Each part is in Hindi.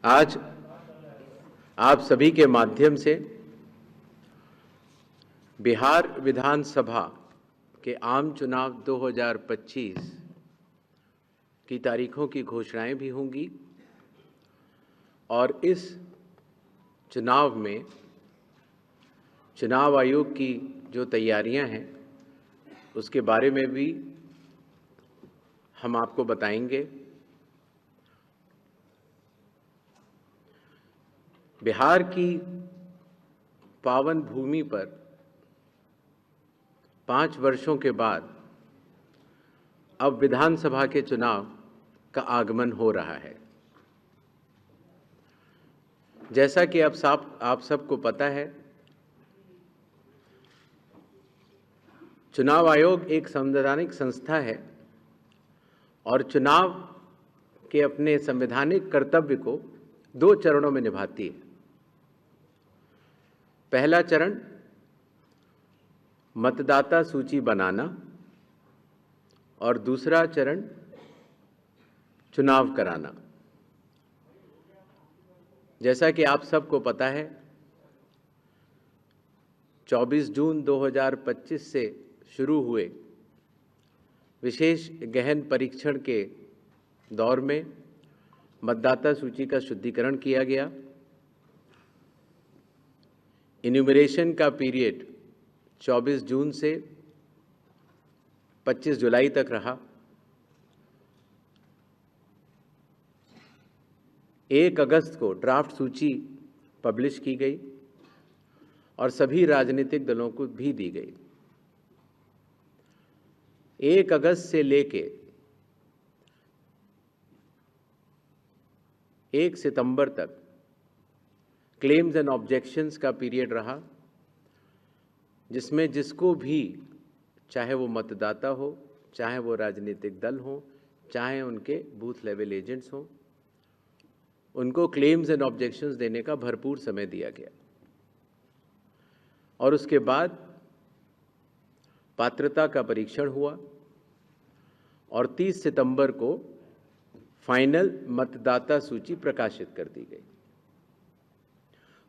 आज आप सभी के माध्यम से बिहार विधानसभा के आम चुनाव 2025 की तारीखों की घोषणाएं भी होंगी और इस चुनाव में चुनाव आयोग की जो तैयारियां हैं उसके बारे में भी हम आपको बताएंगे। बिहार की पावन भूमि पर 5 वर्षों के बाद अब विधानसभा के चुनाव का आगमन हो रहा है। जैसा कि आप सबको पता है, चुनाव आयोग एक संवैधानिक संस्था है और चुनाव के अपने संवैधानिक कर्तव्य को 2 चरणों में निभाती है। पहला चरण मतदाता सूची बनाना और दूसरा चरण चुनाव कराना। जैसा कि आप सबको पता है, 24 जून 2025 से शुरू हुए विशेष गहन परीक्षण के दौर में मतदाता सूची का शुद्धिकरण किया गया। इन्यूमरेशन का पीरियड 24 जून से 25 जुलाई तक रहा। 1 अगस्त को ड्राफ्ट सूची पब्लिश की गई और सभी राजनीतिक दलों को भी दी गई। 1 अगस्त से लेके 1 सितंबर तक क्लेम्स एंड ऑब्जेक्शंस का पीरियड रहा, जिसमें जिसको भी, चाहे वो मतदाता हो, चाहे वो राजनीतिक दल हो, चाहे उनके बूथ लेवल एजेंट्स हों, उनको क्लेम्स एंड ऑब्जेक्शंस देने का भरपूर समय दिया गया। और उसके बाद पात्रता का परीक्षण हुआ और 30 सितंबर को फाइनल मतदाता सूची प्रकाशित कर दी गई।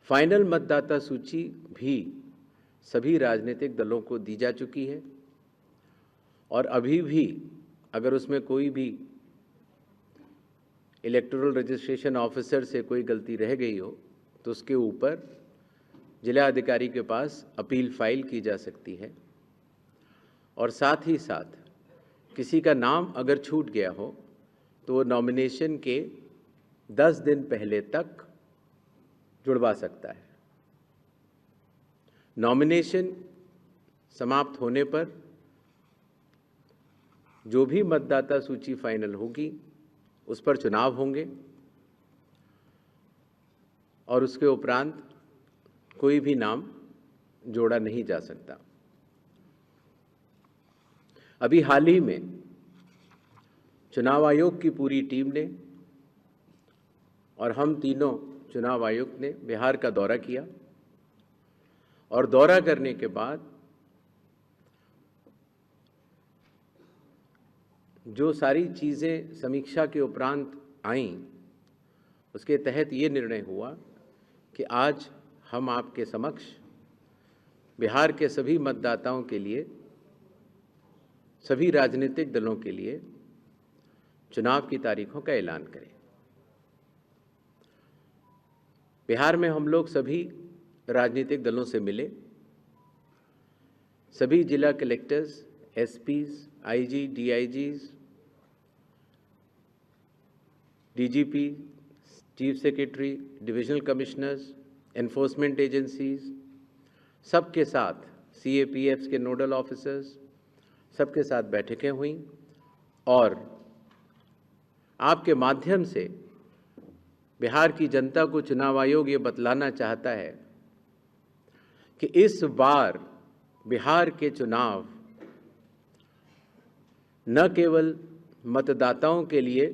फाइनल मतदाता सूची भी सभी राजनीतिक दलों को दी जा चुकी है और अभी भी अगर उसमें कोई भी इलेक्टोरल रजिस्ट्रेशन ऑफिसर से कोई गलती रह गई हो तो उसके ऊपर जिला अधिकारी के पास अपील फाइल की जा सकती है। और साथ ही साथ किसी का नाम अगर छूट गया हो तो वो नॉमिनेशन के 10 दिन पहले तक जुड़वा सकता है। नॉमिनेशन समाप्त होने पर जो भी मतदाता सूची फाइनल होगी उस पर चुनाव होंगे और उसके उपरांत कोई भी नाम जोड़ा नहीं जा सकता। अभी हाल ही में चुनाव आयोग की पूरी टीम ने और हम तीनों चुनाव आयुक्त ने बिहार का दौरा किया और दौरा करने के बाद जो सारी चीज़ें समीक्षा के उपरांत आईं, उसके तहत ये निर्णय हुआ कि आज हम आपके समक्ष बिहार के सभी मतदाताओं के लिए, सभी राजनीतिक दलों के लिए चुनाव की तारीखों का ऐलान करें। बिहार में हम लोग सभी राजनीतिक दलों से मिले। सभी जिला collectors, SPs, IG, DIGs, DGP, chief secretary, divisional commissioners, enforcement agencies, सबके साथ सीएपीएफ्स के नोडल ऑफिसर्स, सबके साथ बैठकें हुई और आपके माध्यम से बिहार की जनता को चुनाव आयोग ये बतलाना चाहता है कि इस बार बिहार के चुनाव न केवल मतदाताओं के लिए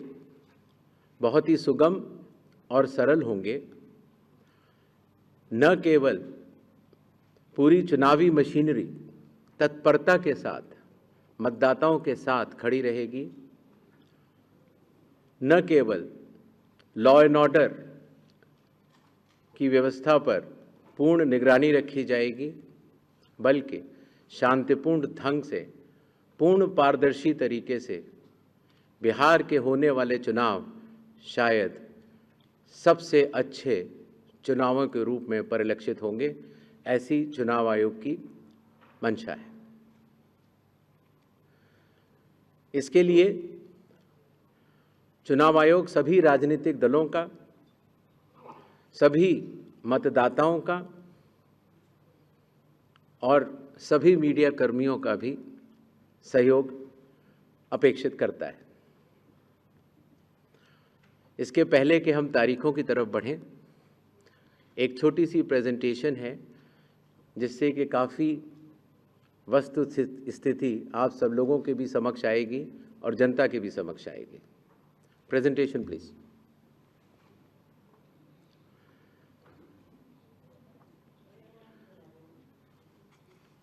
बहुत ही सुगम और सरल होंगे, न केवल पूरी चुनावी मशीनरी तत्परता के साथ मतदाताओं के साथ खड़ी रहेगी, न केवल लॉ एंड ऑर्डर की व्यवस्था पर पूर्ण निगरानी रखी जाएगी, बल्कि शांतिपूर्ण ढंग से, पूर्ण पारदर्शी तरीके से बिहार के होने वाले चुनाव शायद सबसे अच्छे चुनावों के रूप में परिलक्षित होंगे, ऐसी चुनाव आयोग की मंशा है। इसके लिए चुनाव आयोग सभी राजनीतिक दलों का, सभी मतदाताओं का और सभी मीडिया कर्मियों का भी सहयोग अपेक्षित करता है। इसके पहले कि हम तारीखों की तरफ बढ़ें, एक छोटी सी प्रेजेंटेशन है जिससे कि काफ़ी वस्तु स्थिति आप सब लोगों के भी समक्ष आएगी और जनता के भी समक्ष आएगी। Presentation please.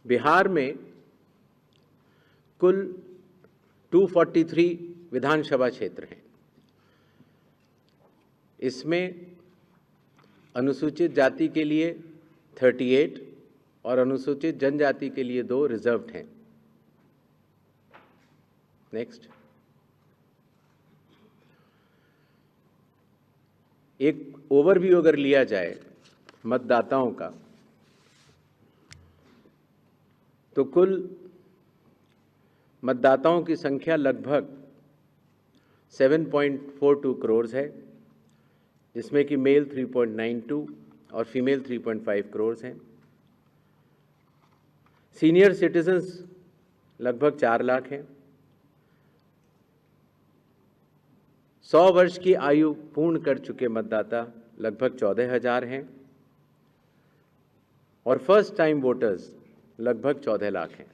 बिहार में कुल 243 विधानसभा क्षेत्र हैं। इसमें अनुसूचित जाति के लिए 38 और अनुसूचित जनजाति के लिए 2 रिजर्व्ड हैं। नेक्स्ट। एक ओवरव्यू अगर लिया जाए मतदाताओं का, तो कुल मतदाताओं की संख्या लगभग 7.42 करोड़ है, जिसमें कि मेल 3.92 और फीमेल 3.5 करोड़ हैं। सीनियर सिटीजन्स लगभग 4 लाख हैं। 100 वर्ष की आयु पूर्ण कर चुके मतदाता लगभग 14,000 हैं और फर्स्ट टाइम वोटर्स लगभग 14 लाख हैं।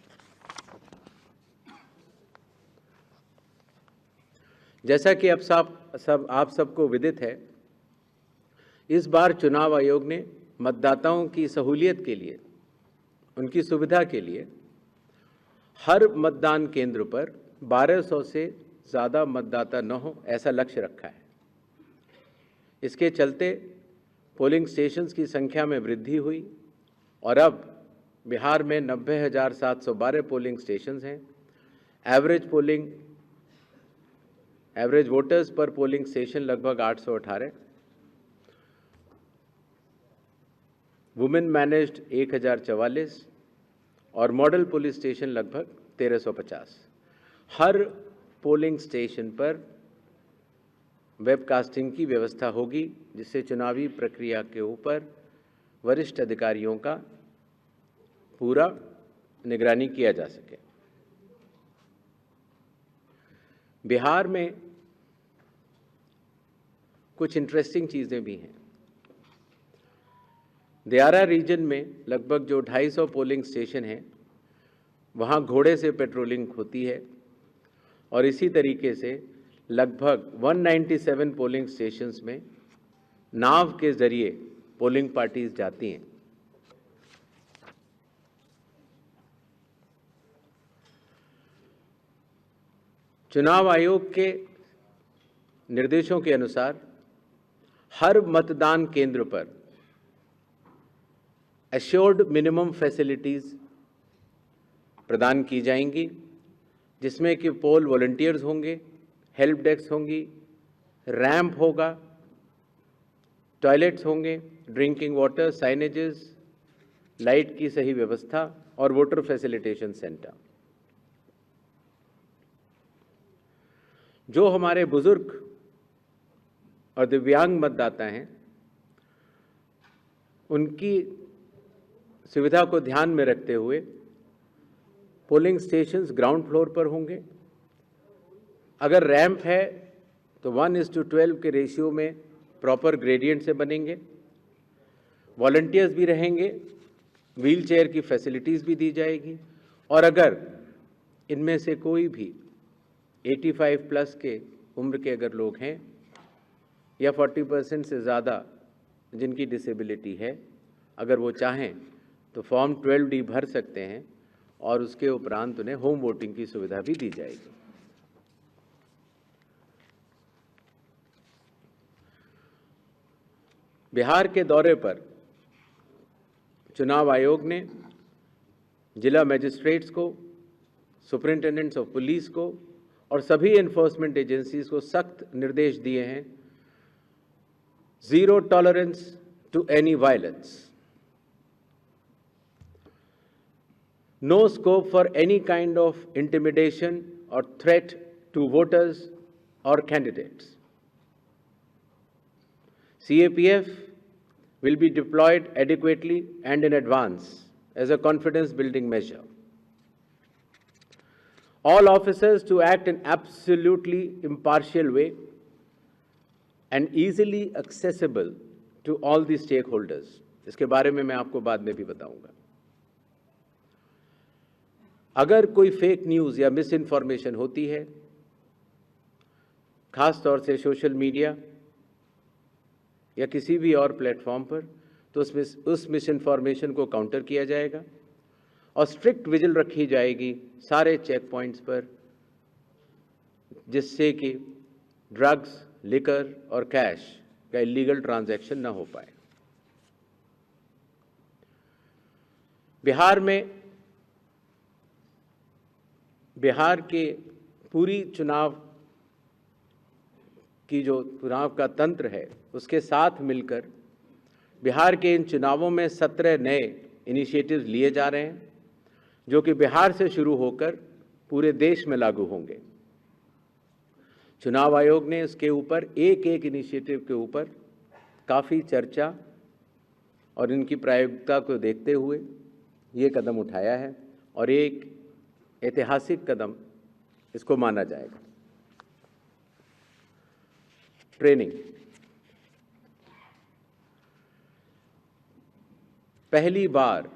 जैसा कि अब आप सबको विदित है, इस बार चुनाव आयोग ने मतदाताओं की सहूलियत के लिए, उनकी सुविधा के लिए हर मतदान केंद्र पर 1200 से ज़्यादा मतदाता न हो, ऐसा लक्ष्य रखा है। इसके चलते पोलिंग स्टेशंस की संख्या में वृद्धि हुई और अब बिहार में 90,712 पोलिंग स्टेशंस हैं। एवरेज वोटर्स पर पोलिंग स्टेशन लगभग 818। वुमेन मैनेज्ड 1044 और मॉडल पुलिस स्टेशन लगभग 1350। हर पोलिंग स्टेशन पर वेबकास्टिंग की व्यवस्था होगी, जिससे चुनावी प्रक्रिया के ऊपर वरिष्ठ अधिकारियों का पूरा निगरानी किया जा सके। बिहार में कुछ इंटरेस्टिंग चीज़ें भी हैं। दियारा रीजन में लगभग जो 250 पोलिंग स्टेशन हैं, वहाँ घोड़े से पेट्रोलिंग होती है और इसी तरीके से लगभग 197 पोलिंग स्टेशंस में नाव के ज़रिए पोलिंग पार्टीज जाती हैं। चुनाव आयोग के निर्देशों के अनुसार हर मतदान केंद्र पर एश्योर्ड मिनिमम फैसिलिटीज़ प्रदान की जाएंगी, जिसमें कि पोल वॉलंटियर्स होंगे, हेल्प डेस्क होंगी, रैंप होगा, टॉयलेट्स होंगे, ड्रिंकिंग वाटर, साइनेजेस, लाइट की सही व्यवस्था और वोटर फैसिलिटेशन सेंटर। जो हमारे बुजुर्ग और दिव्यांग मतदाता हैं, उनकी सुविधा को ध्यान में रखते हुए पोलिंग स्टेशंस ग्राउंड फ्लोर पर होंगे। अगर रैंप है तो 1:12 के रेशियो में प्रॉपर ग्रेडियंट से बनेंगे। वॉलंटियर्स भी रहेंगे, व्हील चेयर की फैसिलिटीज़ भी दी जाएगी और अगर इनमें से कोई भी 85 प्लस के उम्र के अगर लोग हैं या 40% से ज़्यादा जिनकी डिसेबिलिटी है, अगर वो चाहें तो फॉर्म 12D भर सकते हैं और उसके उपरांत उन्हें होम वोटिंग की सुविधा भी दी जाएगी। बिहार के दौरे पर चुनाव आयोग ने जिला मजिस्ट्रेट्स को, सुपरिंटेंडेंट्स ऑफ पुलिस को और सभी एनफोर्समेंट एजेंसीज को सख्त निर्देश दिए हैं, zero tolerance to any violence, no scope for any kind of intimidation or threat to voters or candidates. CAPF will be deployed adequately and in advance as a confidence building measure. All officers to act in absolutely impartial way and easily accessible to all the stakeholders. इसके बारे में मैं आपको बाद में भी बताऊंगा। अगर कोई फेक न्यूज़ या मिस इन्फॉर्मेशन होती है, खास तौर से सोशल मीडिया या किसी भी और प्लेटफॉर्म पर, तो उस मिस इन्फॉर्मेशन को काउंटर किया जाएगा और स्ट्रिक्ट विजिल रखी जाएगी सारे चेक पॉइंट्स पर, जिससे कि ड्रग्स, लिकर और कैश का इलीगल ट्रांजैक्शन न हो पाए। बिहार के पूरी चुनाव का तंत्र है, उसके साथ मिलकर बिहार के इन चुनावों में 17 नए इनिशिएटिव्स लिए जा रहे हैं, जो कि बिहार से शुरू होकर पूरे देश में लागू होंगे। चुनाव आयोग ने इसके ऊपर एक इनिशिएटिव के ऊपर काफ़ी चर्चा और इनकी प्रायोगिकता को देखते हुए ये कदम उठाया है और एक ऐतिहासिक कदम इसको माना जाएगा। ट्रेनिंग, पहली बार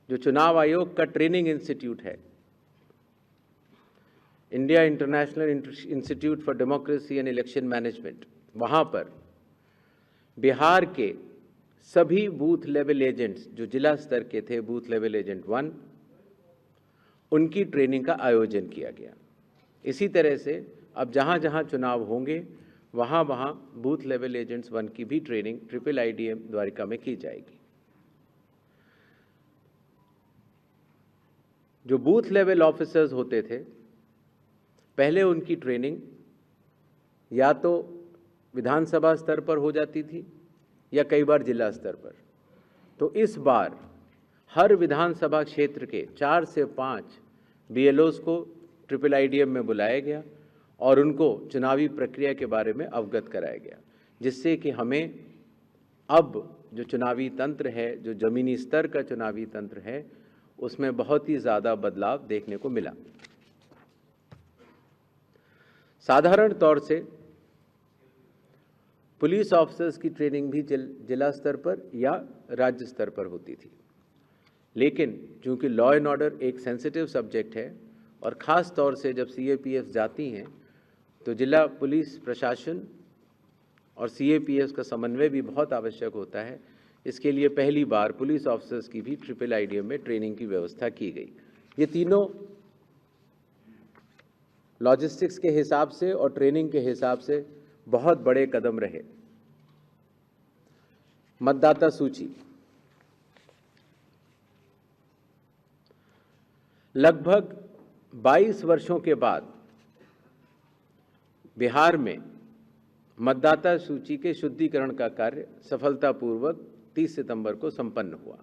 जो चुनाव आयोग का ट्रेनिंग इंस्टीट्यूट है, India international institute for democracy and election management, वहाँ पर बिहार के सभी बूथ लेवल एजेंट्स जो जिला स्तर के थे, बूथ लेवल एजेंट 1, उनकी ट्रेनिंग का आयोजन किया गया। इसी तरह से अब जहाँ जहाँ चुनाव होंगे वहाँ वहाँ बूथ लेवल एजेंट्स 1 की भी ट्रेनिंग IIIDM द्वारिका में की जाएगी। जो बूथ लेवल ऑफिसर्स होते थे, पहले उनकी ट्रेनिंग या तो विधानसभा स्तर पर हो जाती थी या कई बार जिला स्तर पर। तो इस बार हर विधानसभा क्षेत्र के 4 से 5 BLOs को IIIDM में बुलाया गया और उनको चुनावी प्रक्रिया के बारे में अवगत कराया गया, जिससे कि हमें अब जो चुनावी तंत्र है, जो ज़मीनी स्तर का चुनावी तंत्र है, उसमें बहुत ही ज़्यादा बदलाव देखने को मिला। साधारण तौर से पुलिस ऑफिसर्स की ट्रेनिंग भी जिला स्तर पर या राज्य स्तर पर होती थी, लेकिन चूंकि लॉ एंड ऑर्डर एक सेंसिटिव सब्जेक्ट है और ख़ास तौर से जब CAPF जाती हैं तो जिला पुलिस प्रशासन और CAPF का समन्वय भी बहुत आवश्यक होता है। इसके लिए पहली बार पुलिस ऑफिसर्स की भी IIIDM में ट्रेनिंग की व्यवस्था की गई। ये तीनों लॉजिस्टिक्स के हिसाब से और ट्रेनिंग के हिसाब से बहुत बड़े कदम रहे। मतदाता सूची, लगभग 22 वर्षों के बाद बिहार में मतदाता सूची के शुद्धिकरण का कार्य सफलतापूर्वक 30 सितंबर को संपन्न हुआ।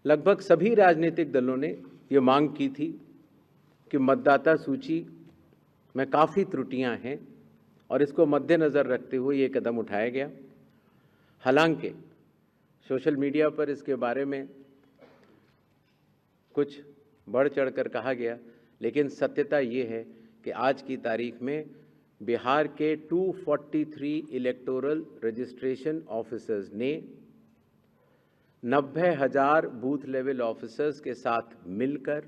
लगभग सभी राजनीतिक दलों ने ये मांग की थी कि मतदाता सूची में काफ़ी त्रुटियां हैं और इसको मद्देनज़र रखते हुए ये कदम उठाया गया। हालांकि सोशल मीडिया पर इसके बारे में कुछ बढ़ चढ़कर कहा गया, लेकिन सत्यता ये है कि आज की तारीख में बिहार के 243 इलेक्टोरल रजिस्ट्रेशन ऑफिसर्स ने 90,000 बूथ लेवल ऑफिसर्स के साथ मिलकर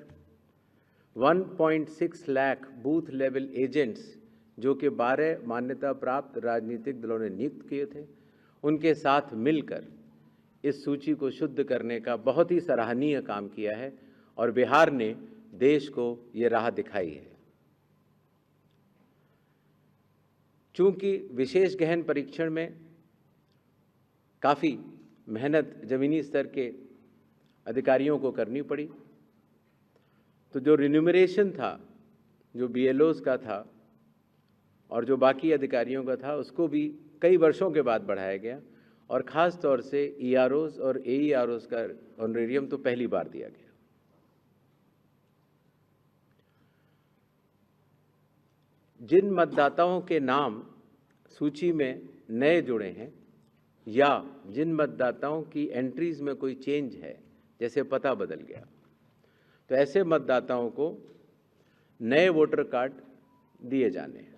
1.6 लाख बूथ लेवल एजेंट्स, जो कि 12 मान्यता प्राप्त राजनीतिक दलों ने नियुक्त किए थे, उनके साथ मिलकर इस सूची को शुद्ध करने का बहुत ही सराहनीय काम किया है और बिहार ने देश को ये राह दिखाई है। चूँकि विशेष गहन परीक्षण में काफ़ी मेहनत ज़मीनी स्तर के अधिकारियों को करनी पड़ी, तो जो रिन्यूमरेशन था, जो BLOs का था और जो बाकी अधिकारियों का था, उसको भी कई वर्षों के बाद बढ़ाया गया और ख़ास तौर से EROs और AEROs का ऑनरेरियम तो पहली बार दिया गया। जिन मतदाताओं के नाम सूची में नए जुड़े हैं या जिन मतदाताओं की एंट्रीज में कोई चेंज है, जैसे पता बदल गया, तो ऐसे मतदाताओं को नए वोटर कार्ड दिए जाने हैं।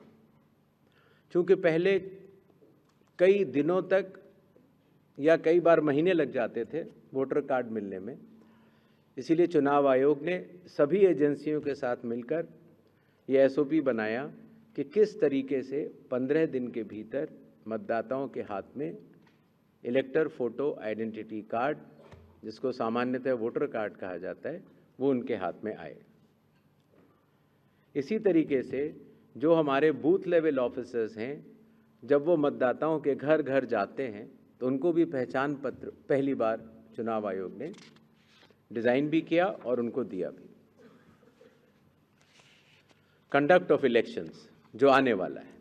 चूँकि पहले कई दिनों तक या कई बार महीने लग जाते थे वोटर कार्ड मिलने में, इसीलिए चुनाव आयोग ने सभी एजेंसियों के साथ मिलकर ये SOP बनाया कि किस तरीके से 15 दिन के भीतर मतदाताओं के हाथ में इलेक्टर फोटो आइडेंटिटी कार्ड, जिसको सामान्यतः वोटर कार्ड कहा जाता है, वो उनके हाथ में आए। इसी तरीके से जो हमारे बूथ लेवल ऑफिसर्स हैं, जब वो मतदाताओं के घर घर जाते हैं तो उनको भी पहचान पत्र पहली बार चुनाव आयोग ने डिज़ाइन भी किया और उनको दिया भी। कंडक्ट ऑफ इलेक्शंस जो आने वाला है,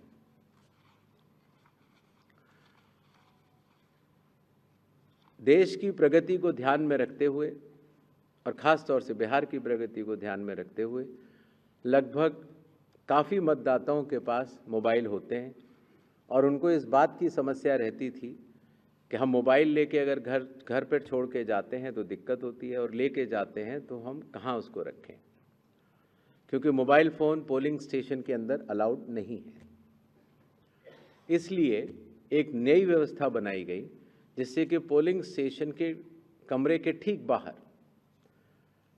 देश की प्रगति को ध्यान में रखते हुए और ख़ास तौर से बिहार की प्रगति को ध्यान में रखते हुए लगभग काफ़ी मतदाताओं के पास मोबाइल होते हैं और उनको इस बात की समस्या रहती थी कि हम मोबाइल लेके अगर घर पर छोड़ के जाते हैं तो दिक्कत होती है और लेके जाते हैं तो हम कहाँ उसको रखें, क्योंकि मोबाइल फ़ोन पोलिंग स्टेशन के अंदर अलाउड नहीं है। इसलिए एक नई व्यवस्था बनाई गई जिससे कि पोलिंग स्टेशन के कमरे के ठीक बाहर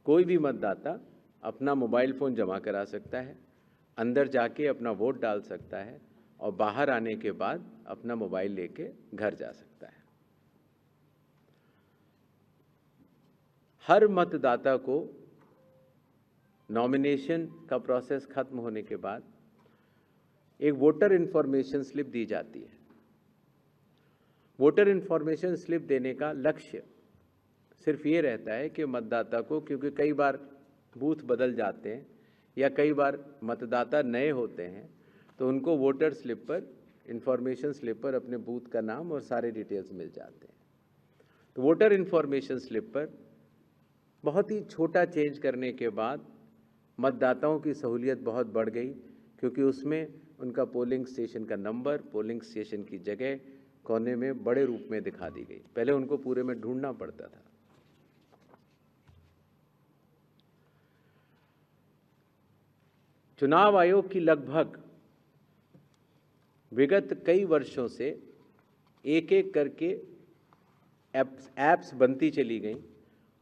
कोई भी मतदाता अपना मोबाइल फ़ोन जमा करा सकता है, अंदर जाके अपना वोट डाल सकता है और बाहर आने के बाद अपना मोबाइल लेके घर जा सकता है। हर मतदाता को नॉमिनेशन का प्रोसेस खत्म होने के बाद एक वोटर इन्फॉर्मेशन स्लिप दी जाती है। वोटर इन्फॉर्मेशन स्लिप देने का लक्ष्य सिर्फ ये रहता है कि मतदाता को, क्योंकि कई बार बूथ बदल जाते हैं या कई बार मतदाता नए होते हैं, तो उनको वोटर स्लिप पर, इन्फॉर्मेशन स्लिप पर अपने बूथ का नाम और सारे डिटेल्स मिल जाते हैं। तो वोटर इन्फॉर्मेशन स्लिप पर बहुत ही छोटा चेंज करने के बाद मतदाताओं की सहूलियत बहुत बढ़ गई, क्योंकि उसमें उनका पोलिंग स्टेशन का नंबर, पोलिंग स्टेशन की जगह कोने में बड़े रूप में दिखा दी गई। पहले उनको पूरे में ढूंढना पड़ता था। चुनाव आयोग की लगभग विगत कई वर्षों से एक एक करके ऐप्स बनती चली गई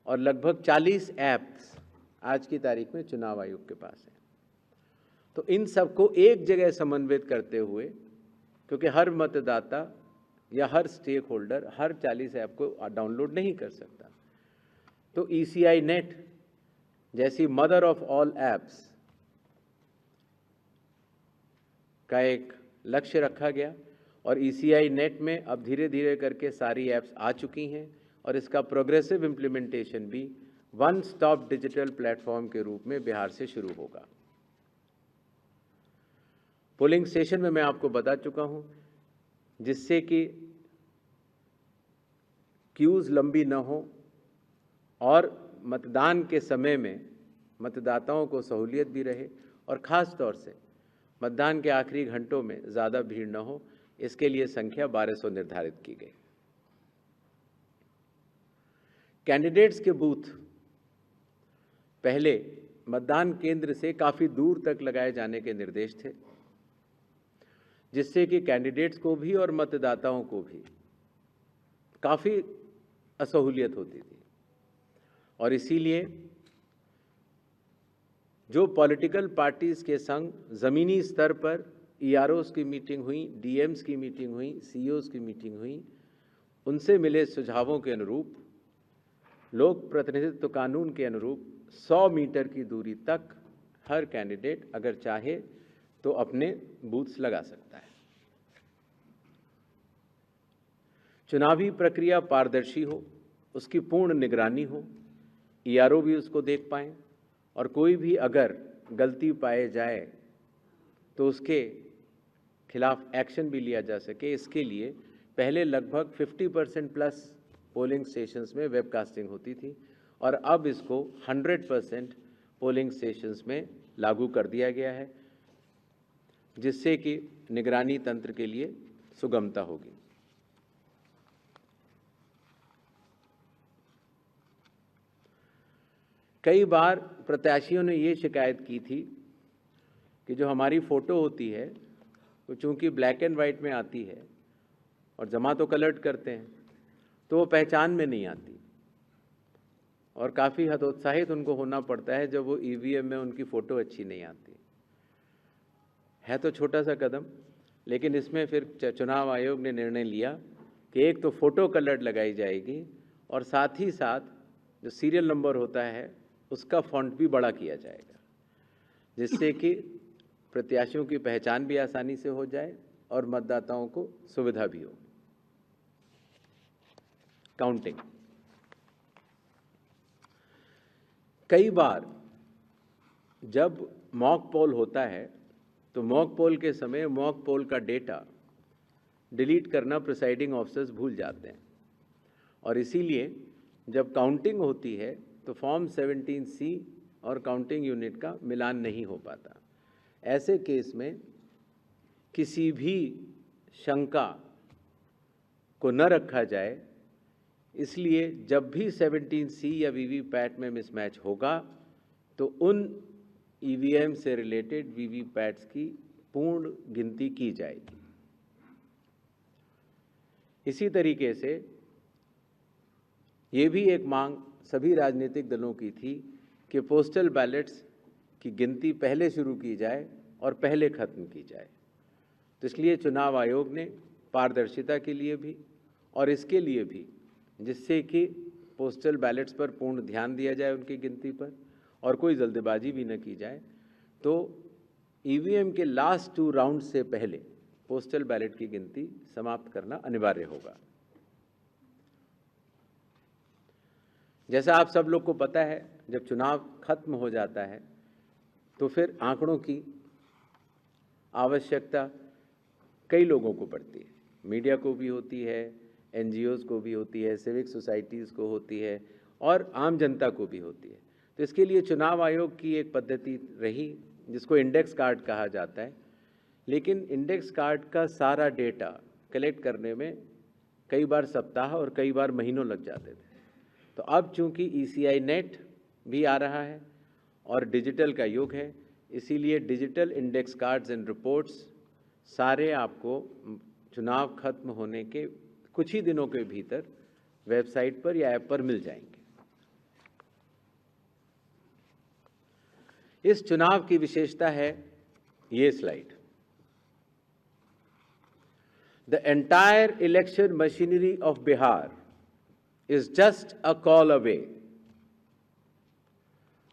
और लगभग 40 ऐप्स आज की तारीख में चुनाव आयोग के पास हैं। तो इन सबको एक जगह समन्वित करते हुए, क्योंकि हर मतदाता या हर स्टेक होल्डर हर 40 ऐप को डाउनलोड नहीं कर सकता, तो ECI नेट जैसी मदर ऑफ ऑल ऐप्स का एक लक्ष्य रखा गया और ECI नेट में अब धीरे धीरे करके सारी ऐप्स आ चुकी हैं और इसका प्रोग्रेसिव इम्प्लीमेंटेशन भी वन स्टॉप डिजिटल प्लेटफॉर्म के रूप में बिहार से शुरू होगा। पोलिंग स्टेशन में मैं आपको बता चुका हूं, जिससे कि क्यूज़ लंबी न हो और मतदान के समय में मतदाताओं को सहूलियत भी रहे और ख़ास तौर से मतदान के आखिरी घंटों में ज़्यादा भीड़ न हो, इसके लिए संख्या 1200 निर्धारित की गई। कैंडिडेट्स के बूथ पहले मतदान केंद्र से काफ़ी दूर तक लगाए जाने के निर्देश थे, जिससे कि कैंडिडेट्स को भी और मतदाताओं को भी काफ़ी असहूलियत होती थी। और इसीलिए जो पॉलिटिकल पार्टीज़ के संग ज़मीनी स्तर पर EROs की मीटिंग हुई, DMs की मीटिंग हुई, CEOs की मीटिंग हुई, उनसे मिले सुझावों के अनुरूप लोक प्रतिनिधित्व कानून के अनुरूप 100 मीटर की दूरी तक हर कैंडिडेट अगर चाहे तो अपने बूथ्स लगा सकता है। चुनावी प्रक्रिया पारदर्शी हो, उसकी पूर्ण निगरानी हो, ईआरओ भी उसको देख पाएँ और कोई भी अगर गलती पाए जाए तो उसके खिलाफ एक्शन भी लिया जा सके। इसके लिए पहले लगभग 50% प्लस पोलिंग स्टेशंस में वेबकास्टिंग होती थी और अब इसको 100% पोलिंग स्टेशंस में लागू कर दिया गया है, जिससे कि निगरानी तंत्र के लिए सुगमता होगी। कई बार प्रत्याशियों ने ये शिकायत की थी कि जो हमारी फ़ोटो होती है वो चूँकि ब्लैक एंड वाइट में आती है और जमा तो कलर्ड करते हैं तो वो पहचान में नहीं आती और काफ़ी हतोत्साहित उनको होना पड़ता है जब वो ईवीएम में उनकी फ़ोटो अच्छी नहीं आती है। तो छोटा सा कदम, लेकिन इसमें फिर चुनाव आयोग ने निर्णय लिया कि एक तो फ़ोटो कलर्ड लगाई जाएगी और साथ ही साथ जो सीरियल नंबर होता है उसका फ़ॉन्ट भी बड़ा किया जाएगा, जिससे कि प्रत्याशियों की पहचान भी आसानी से हो जाए और मतदाताओं को सुविधा भी हो। काउंटिंग, कई बार जब मॉक पोल होता है तो मॉक पोल के समय मॉक पोल का डेटा डिलीट करना प्रिसाइडिंग ऑफिसर्स भूल जाते हैं और इसीलिए जब काउंटिंग होती है तो फॉर्म 17C और काउंटिंग यूनिट का मिलान नहीं हो पाता। ऐसे केस में किसी भी शंका को न रखा जाए, इसलिए जब भी 17C या वीवीपैट में मिसमैच होगा तो उन ईवीएम से रिलेटेड वीवीपैट्स की पूर्ण गिनती की जाएगी। इसी तरीके से ये भी एक मांग सभी राजनीतिक दलों की थी कि पोस्टल बैलेट्स की गिनती पहले शुरू की जाए और पहले ख़त्म की जाए। तो इसलिए चुनाव आयोग ने पारदर्शिता के लिए भी और इसके लिए भी, जिससे कि पोस्टल बैलेट्स पर पूर्ण ध्यान दिया जाए उनकी गिनती पर और कोई जल्दबाजी भी न की जाए, तो ईवीएम के लास्ट 2 राउंड से पहले पोस्टल बैलेट की गिनती समाप्त करना अनिवार्य होगा। जैसा आप सब लोग को पता है, जब चुनाव खत्म हो जाता है तो फिर आंकड़ों की आवश्यकता कई लोगों को पड़ती है, मीडिया को भी होती है, एनजीओज़ को भी होती है, सिविक सोसाइटीज़ को होती है और आम जनता को भी होती है। तो इसके लिए चुनाव आयोग की एक पद्धति रही जिसको इंडेक्स कार्ड कहा जाता है, लेकिन इंडेक्स कार्ड का सारा डेटा कलेक्ट करने में कई बार सप्ताह और कई बार महीनों लग जाते थे। तो अब चूंकि ECI नेट भी आ रहा है और डिजिटल का युग है, इसीलिए digital index cards and reports सारे आपको चुनाव खत्म होने के कुछ ही दिनों के भीतर वेबसाइट पर या ऐप पर मिल जाएंगे। इस चुनाव की विशेषता है ये slide. The entire election machinery of Bihar is just a call away।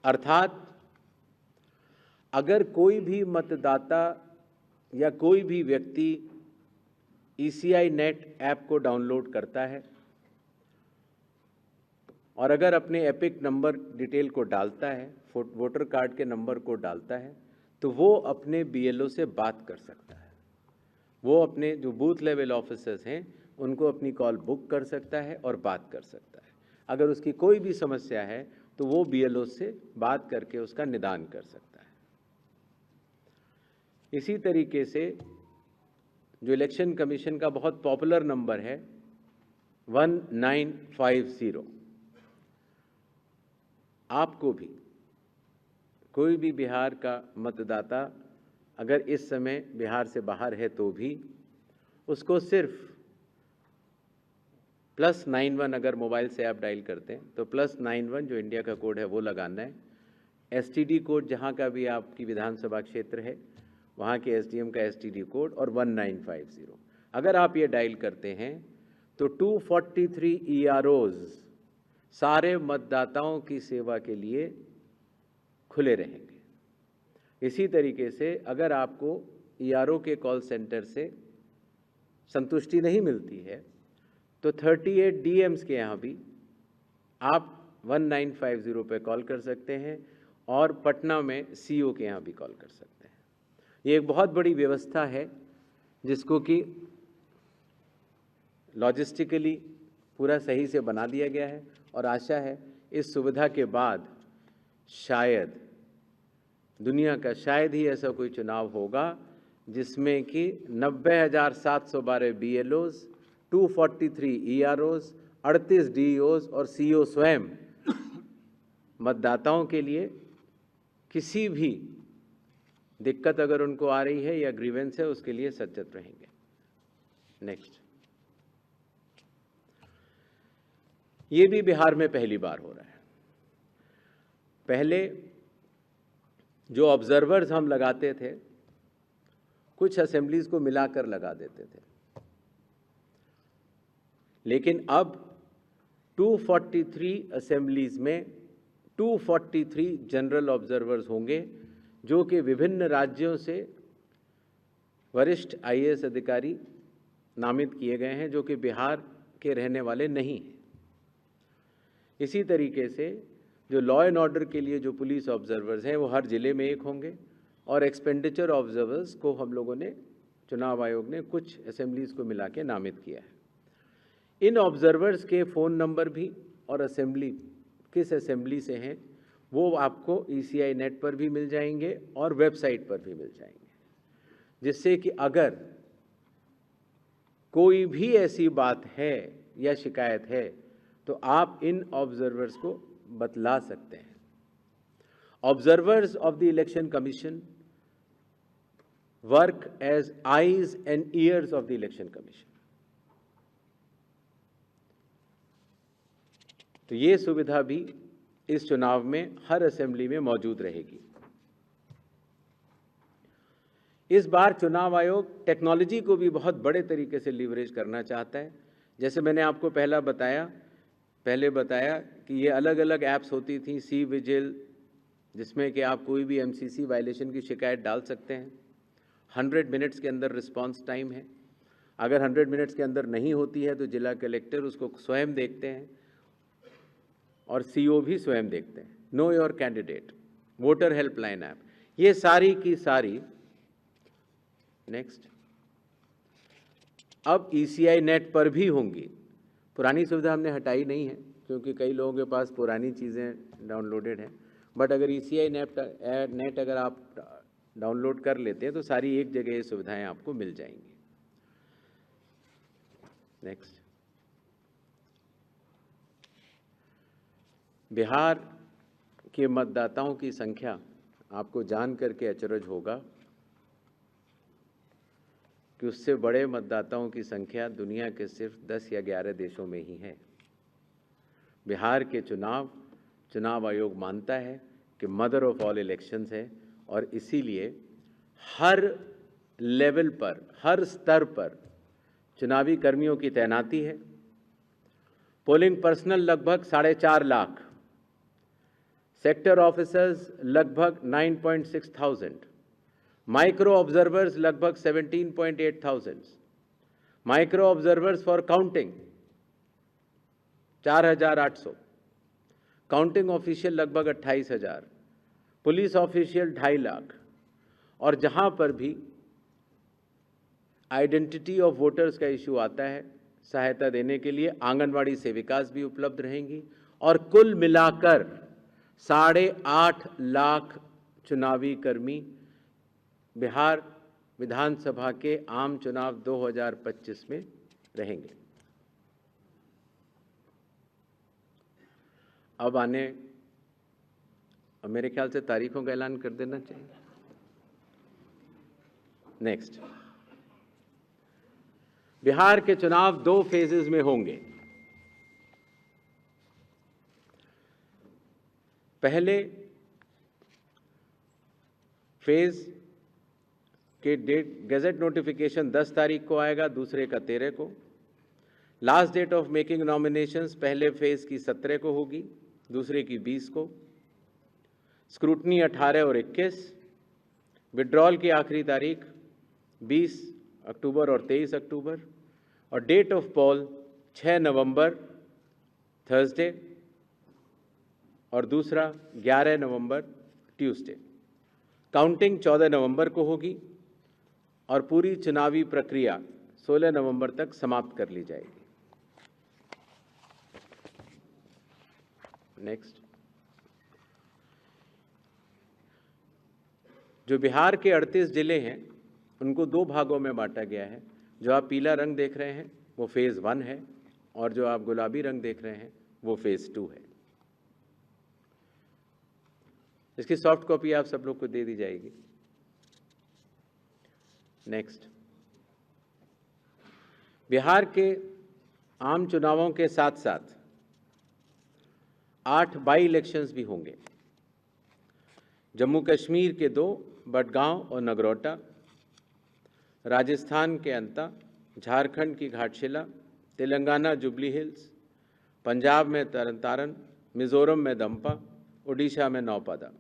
अर्थात अगर कोई भी मतदाता या कोई भी व्यक्ति ECI नेट ऐप को डाउनलोड करता है और अगर अपने एपिक नंबर डिटेल को डालता है, वोटर कार्ड के नंबर को डालता है, तो वो अपने BLO से बात कर सकता है। वो अपने जो बूथ लेवल ऑफिसर्स हैं उनको अपनी कॉल बुक कर सकता है और बात कर सकता है। अगर उसकी कोई भी समस्या है तो वो BLO से बात करके उसका निदान कर सकता है। इसी तरीके से जो इलेक्शन कमीशन का बहुत पॉपुलर नंबर है 1950, आपको भी कोई भी बिहार का मतदाता अगर इस समय बिहार से बाहर है तो भी उसको सिर्फ +91 अगर मोबाइल से आप डायल करते हैं तो +91 जो इंडिया का कोड है वो लगाना है। STD कोड जहाँ का भी आपकी विधानसभा क्षेत्र है वहाँ के SDM का STD कोड और 1950 अगर आप ये डायल करते हैं तो 243 EROs सारे मतदाताओं की सेवा के लिए खुले रहेंगे। इसी तरीके से अगर आपको ERO के कॉल सेंटर से संतुष्टि नहीं मिलती है तो 38 DMs के यहाँ भी आप 1950 पे कॉल कर सकते हैं और पटना में CO के यहाँ भी कॉल कर सकते हैं। ये एक बहुत बड़ी व्यवस्था है जिसको कि लॉजिस्टिकली पूरा सही से बना दिया गया है और आशा है इस सुविधा के बाद शायद दुनिया का शायद ही ऐसा कोई चुनाव होगा जिसमें कि 90,712 BLOs, 243 EROs, 38 DEOs और CO स्वयं मतदाताओं के लिए किसी भी दिक्कत अगर उनको आ रही है या ग्रीवेंस है उसके लिए सचेत रहेंगे। नेक्स्ट, ये भी बिहार में पहली बार हो रहा है। पहले जो ऑब्जर्वर्स हम लगाते थे कुछ असेंबलीज को मिलाकर लगा देते थे, लेकिन अब 243 असेंबलीज में 243 जनरल ऑब्जर्वर्स होंगे जो कि विभिन्न राज्यों से वरिष्ठ IAS अधिकारी नामित किए गए हैं जो कि बिहार के रहने वाले नहीं हैं। इसी तरीके से जो लॉ एंड ऑर्डर के लिए जो पुलिस ऑब्जर्वर्स हैं वो हर ज़िले में एक होंगे और एक्सपेंडिचर ऑब्जर्वर्स को हम लोगों ने चुनाव आयोग ने कुछ असेंबलीज को मिला के नामित किया है। इन ऑब्जर्वर्स के फ़ोन नंबर भी और असेंबली किस असेंबली से हैं वो आपको ECI नेट पर भी मिल जाएंगे और वेबसाइट पर भी मिल जाएंगे, जिससे कि अगर कोई भी ऐसी बात है या शिकायत है तो आप इन ऑब्जर्वर्स को बतला सकते हैं। Observers of the election commission work as eyes and ears of the election commission. तो ये सुविधा भी इस चुनाव में हर असेंबली में मौजूद रहेगी। इस बार चुनाव आयोग टेक्नोलॉजी को भी बहुत बड़े तरीके से लीवरेज करना चाहता है। जैसे मैंने आपको पहले बताया कि ये अलग अलग ऐप्स होती थी, सी विजिल, जिसमें कि आप कोई भी MCC वायलेशन की शिकायत डाल सकते हैं। 100 मिनट्स के अंदर रिस्पांस टाइम है। अगर 100 मिनट्स के अंदर नहीं होती है तो जिला कलेक्टर उसको स्वयं देखते हैं और CO भी स्वयं देखते हैं। Know your candidate, voter helpline app, ये सारी की सारी। नेक्स्ट, अब ECI नेट पर भी होंगी। पुरानी सुविधा हमने हटाई नहीं है क्योंकि कई लोगों के पास पुरानी चीज़ें डाउनलोडेड हैं, बट अगर ECI नेट अगर आप डाउनलोड कर लेते हैं तो सारी एक जगह ये सुविधाएं आपको मिल जाएंगी। नेक्स्ट, बिहार के मतदाताओं की संख्या आपको जान करके अचरज होगा कि उससे बड़े मतदाताओं की संख्या दुनिया के सिर्फ 10 या 11 देशों में ही है। बिहार के चुनाव आयोग मानता है कि मदर ऑफ ऑल इलेक्शंस है और इसीलिए हर लेवल पर, हर स्तर पर चुनावी कर्मियों की तैनाती है। पोलिंग पर्सनल लगभग 4.5 लाख, सेक्टर ऑफिसर्स लगभग 9.6,000, माइक्रो ऑब्जर्वर्स लगभग 17.8,000, micro observers for counting 4,800, counting official लगभग 28,000, पुलिस ऑफिशियल 2.5 लाख। और जहां पर भी आइडेंटिटी ऑफ वोटर्स का इशू आता है, सहायता देने के लिए आंगनवाड़ी सेविकास भी उपलब्ध रहेंगी और कुल मिलाकर 8.5 लाख चुनावी कर्मी बिहार विधानसभा के आम चुनाव 2025 में रहेंगे। अब मेरे ख्याल से तारीखों का ऐलान कर देना चाहिए। नेक्स्ट, बिहार के चुनाव 2 फेजेस में होंगे। पहले फेज के गैजेट नोटिफिकेशन 10 तारीख को आएगा, दूसरे का 13 को। Last date of making nominations पहले फेज की 17 को होगी, दूसरे की 20 को। स्क्रूटनी 18 और 21। विड्रॉल की आखिरी तारीख 20 अक्टूबर और 23 अक्टूबर। और डेट ऑफ पोल 6 नवंबर थर्सडे और दूसरा 11 नवंबर ट्यूसडे। काउंटिंग 14 नवंबर को होगी और पूरी चुनावी प्रक्रिया 16 नवंबर तक समाप्त कर ली जाएगी। नेक्स्ट, जो बिहार के 38 जिले हैं उनको 2 भागों में बांटा गया है। जो आप पीला रंग देख रहे हैं वो फेज़ 1 है और जो आप गुलाबी रंग देख रहे हैं वो फेज़ 2 है। इसकी सॉफ्ट कॉपी आप सब लोग को दे दी जाएगी। नेक्स्ट, बिहार के आम चुनावों के साथ साथ 8 बाई इलेक्शंस भी होंगे। जम्मू कश्मीर के 2, बडगांव और नगरोटा, राजस्थान के अंता, झारखंड की घाटशिला, तेलंगाना जुबली हिल्स, पंजाब में तरन तारण, मिजोरम में दंपा, उड़ीसा में नौपादा।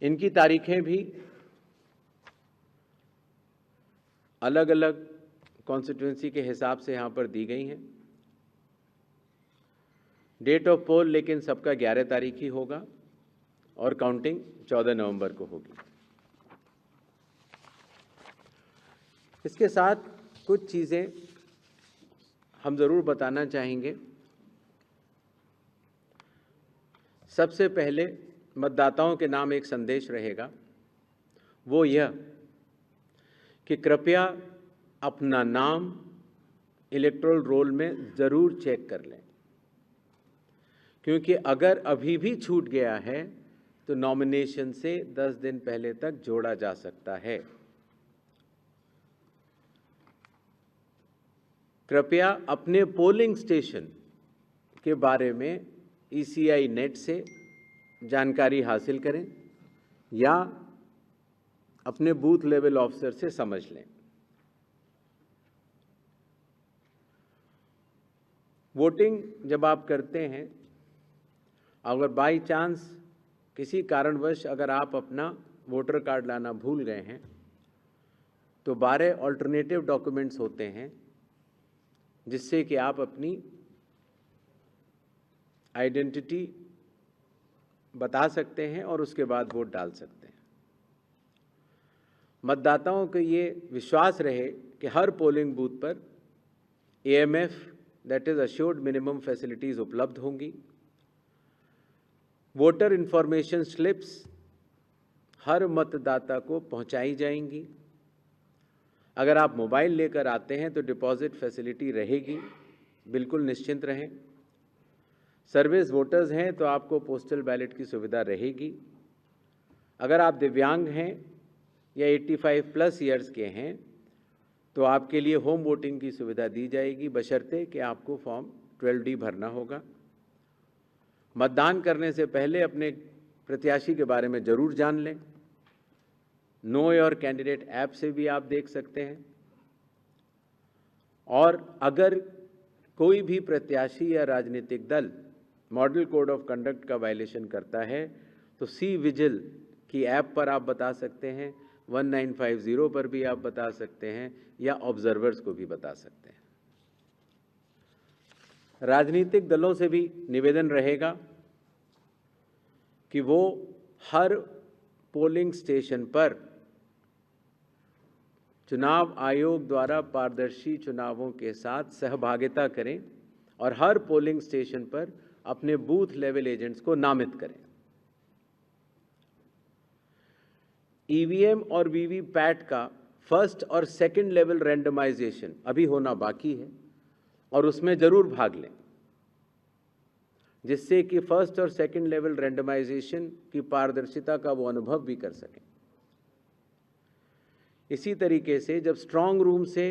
इनकी तारीखें भी अलग अलग कॉन्स्टिट्यूंसी के हिसाब से यहाँ पर दी गई हैं। डेट ऑफ पोल लेकिन सबका 11 तारीख ही होगा और काउंटिंग 14 नवंबर को होगी। इसके साथ कुछ चीज़ें हम ज़रूर बताना चाहेंगे। सबसे पहले मतदाताओं के नाम एक संदेश रहेगा, वो यह कि कृपया अपना नाम इलेक्टोरल रोल में ज़रूर चेक कर लें, क्योंकि अगर अभी भी छूट गया है तो नॉमिनेशन से 10 दिन पहले तक जोड़ा जा सकता है। कृपया अपने पोलिंग स्टेशन के बारे में ECI नेट से जानकारी हासिल करें या अपने बूथ लेवल ऑफिसर से समझ लें। वोटिंग जब आप करते हैं, अगर बाई चांस किसी कारणवश अगर आप अपना वोटर कार्ड लाना भूल गए हैं तो 12 ऑल्टरनेटिव डॉक्यूमेंट्स होते हैं जिससे कि आप अपनी आइडेंटिटी बता सकते हैं और उसके बाद वोट डाल सकते हैं। मतदाताओं को ये विश्वास रहे कि हर पोलिंग बूथ पर AMF that is assured minimum facilities उपलब्ध होंगी। वोटर इन्फॉर्मेशन स्लिप्स हर मतदाता को पहुंचाई जाएंगी। अगर आप मोबाइल लेकर आते हैं तो डिपॉजिट फैसिलिटी रहेगी, बिल्कुल निश्चिंत रहें। सर्विस वोटर्स हैं तो आपको पोस्टल बैलेट की सुविधा रहेगी। अगर आप दिव्यांग हैं या 85 प्लस ईयर्स के हैं तो आपके लिए होम वोटिंग की सुविधा दी जाएगी, बशर्ते कि आपको फॉर्म 12D भरना होगा। मतदान करने से पहले अपने प्रत्याशी के बारे में ज़रूर जान लें। नो योर कैंडिडेट ऐप से भी आप देख सकते हैं। और अगर कोई भी प्रत्याशी या राजनीतिक दल मॉडल कोड ऑफ कंडक्ट का वायलेशन करता है तो सी विजिल की ऐप पर आप बता सकते हैं, 1950 पर भी आप बता सकते हैं या ऑब्जर्वर्स को भी बता सकते हैं। राजनीतिक दलों से भी निवेदन रहेगा कि वो हर पोलिंग स्टेशन पर चुनाव आयोग द्वारा पारदर्शी चुनावों के साथ सहभागिता करें और हर पोलिंग स्टेशन पर अपने बूथ लेवल एजेंट्स को नामित करें। EVM और VVPAT का फर्स्ट और सेकंड लेवल रैंडमाइजेशन अभी होना बाकी है और उसमें ज़रूर भाग लें, जिससे कि फर्स्ट और सेकंड लेवल रैंडमाइजेशन की पारदर्शिता का वो अनुभव भी कर सकें। इसी तरीके से जब स्ट्रांग रूम से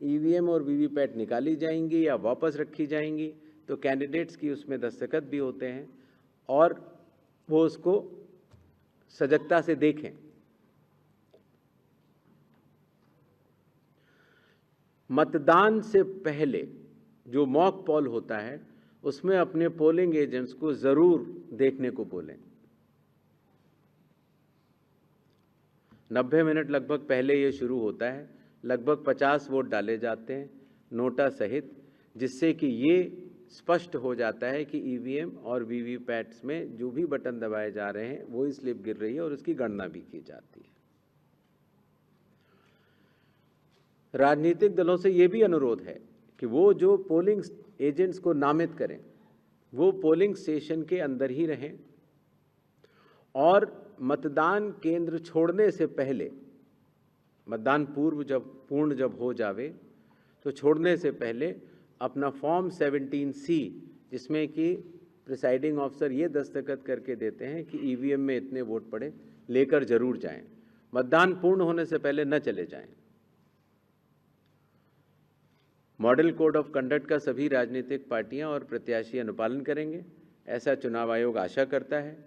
EVM और VVPAT निकाली जाएंगी या वापस रखी जाएंगी तो कैंडिडेट्स की उसमें दस्तखत भी होते हैं और वो उसको सजगता से देखें। मतदान से पहले जो मॉक पोल होता है उसमें अपने पोलिंग एजेंट्स को ज़रूर देखने को बोलें। 90 मिनट लगभग पहले ये शुरू होता है। लगभग 50 वोट डाले जाते हैं नोटा सहित, जिससे कि ये स्पष्ट हो जाता है कि ईवीएम और वीवीपैट्स में जो भी बटन दबाए जा रहे हैं वही स्लिप गिर रही है और उसकी गणना भी की जाती है। राजनीतिक दलों से ये भी अनुरोध है कि वो जो पोलिंग एजेंट्स को नामित करें वो पोलिंग स्टेशन के अंदर ही रहें और मतदान केंद्र छोड़ने से पहले, मतदान पूर्ण जब हो जावे तो छोड़ने से पहले अपना फॉर्म 17C, जिसमें कि प्रिसाइडिंग ऑफिसर ये दस्तखत करके देते हैं कि ईवीएम में इतने वोट पड़े, लेकर जरूर जाएं। मतदान पूर्ण होने से पहले न चले जाएं। मॉडल कोड ऑफ कंडक्ट का सभी राजनीतिक पार्टियां और प्रत्याशी अनुपालन करेंगे, ऐसा चुनाव आयोग आशा करता है।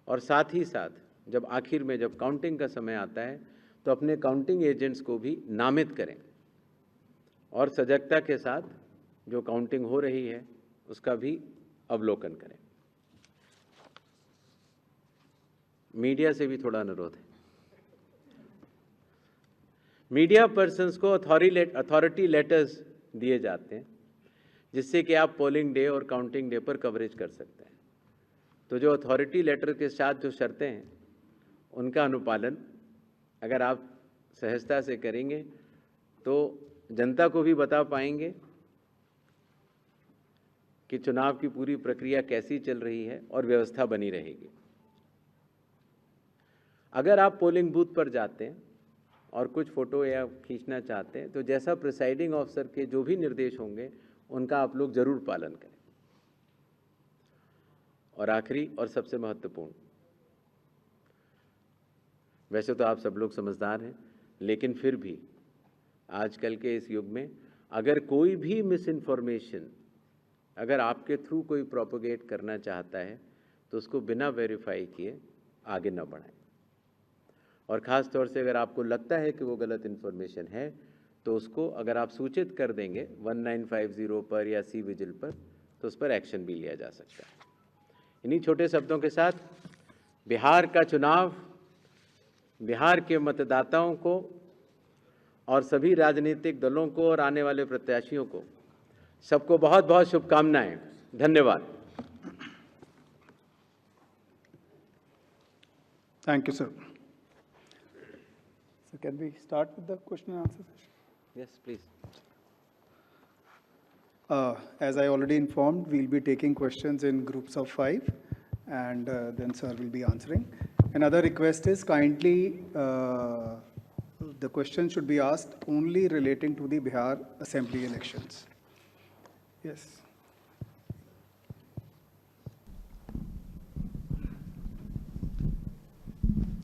और साथ ही साथ जब आखिर में जब काउंटिंग का समय आता है तो अपने काउंटिंग एजेंट्स को भी नामित करें और सजगता के साथ जो काउंटिंग हो रही है उसका भी अवलोकन करें। मीडिया से भी थोड़ा अनुरोध है। मीडिया पर्सन्स को अथॉरिटी लेटर्स दिए जाते हैं, जिससे कि आप पोलिंग डे और काउंटिंग डे पर कवरेज कर सकते हैं। तो जो अथॉरिटी लेटर के साथ जो शर्तें हैं उनका अनुपालन अगर आप सहजता से करेंगे तो जनता को भी बता पाएंगे कि चुनाव की पूरी प्रक्रिया कैसी चल रही है और व्यवस्था बनी रहेगी। अगर आप पोलिंग बूथ पर जाते हैं और कुछ फोटो या खींचना चाहते हैं तो जैसा प्रिसाइडिंग ऑफिसर के जो भी निर्देश होंगे उनका आप लोग जरूर पालन करें। और आखिरी और सबसे महत्वपूर्ण, वैसे तो आप सब लोग समझदार हैं, लेकिन फिर भी आजकल के इस युग में अगर कोई भी मिस इन्फॉर्मेशन अगर आपके थ्रू कोई प्रोपोगेट करना चाहता है तो उसको बिना वेरीफाई किए आगे न बढ़ाएं। और ख़ास तौर से अगर आपको लगता है कि वो गलत इन्फॉर्मेशन है तो उसको अगर आप सूचित कर देंगे 1950 पर या सी विजिल पर तो उस पर एक्शन भी लिया जा सकता है। इन्हीं छोटे शब्दों के साथ बिहार का चुनाव बिहार के मतदाताओं को और सभी राजनीतिक दलों को और आने वाले प्रत्याशियों को सबको बहुत बहुत शुभकामनाएं। धन्यवाद। Thank you, sir. So can we start with the question and answer session? Yes, please. As I already informed, we'll be taking questions in groups of 5, and then sir will be answering. Another request is kindly the question should be asked only relating to the Bihar Assembly elections. Yes.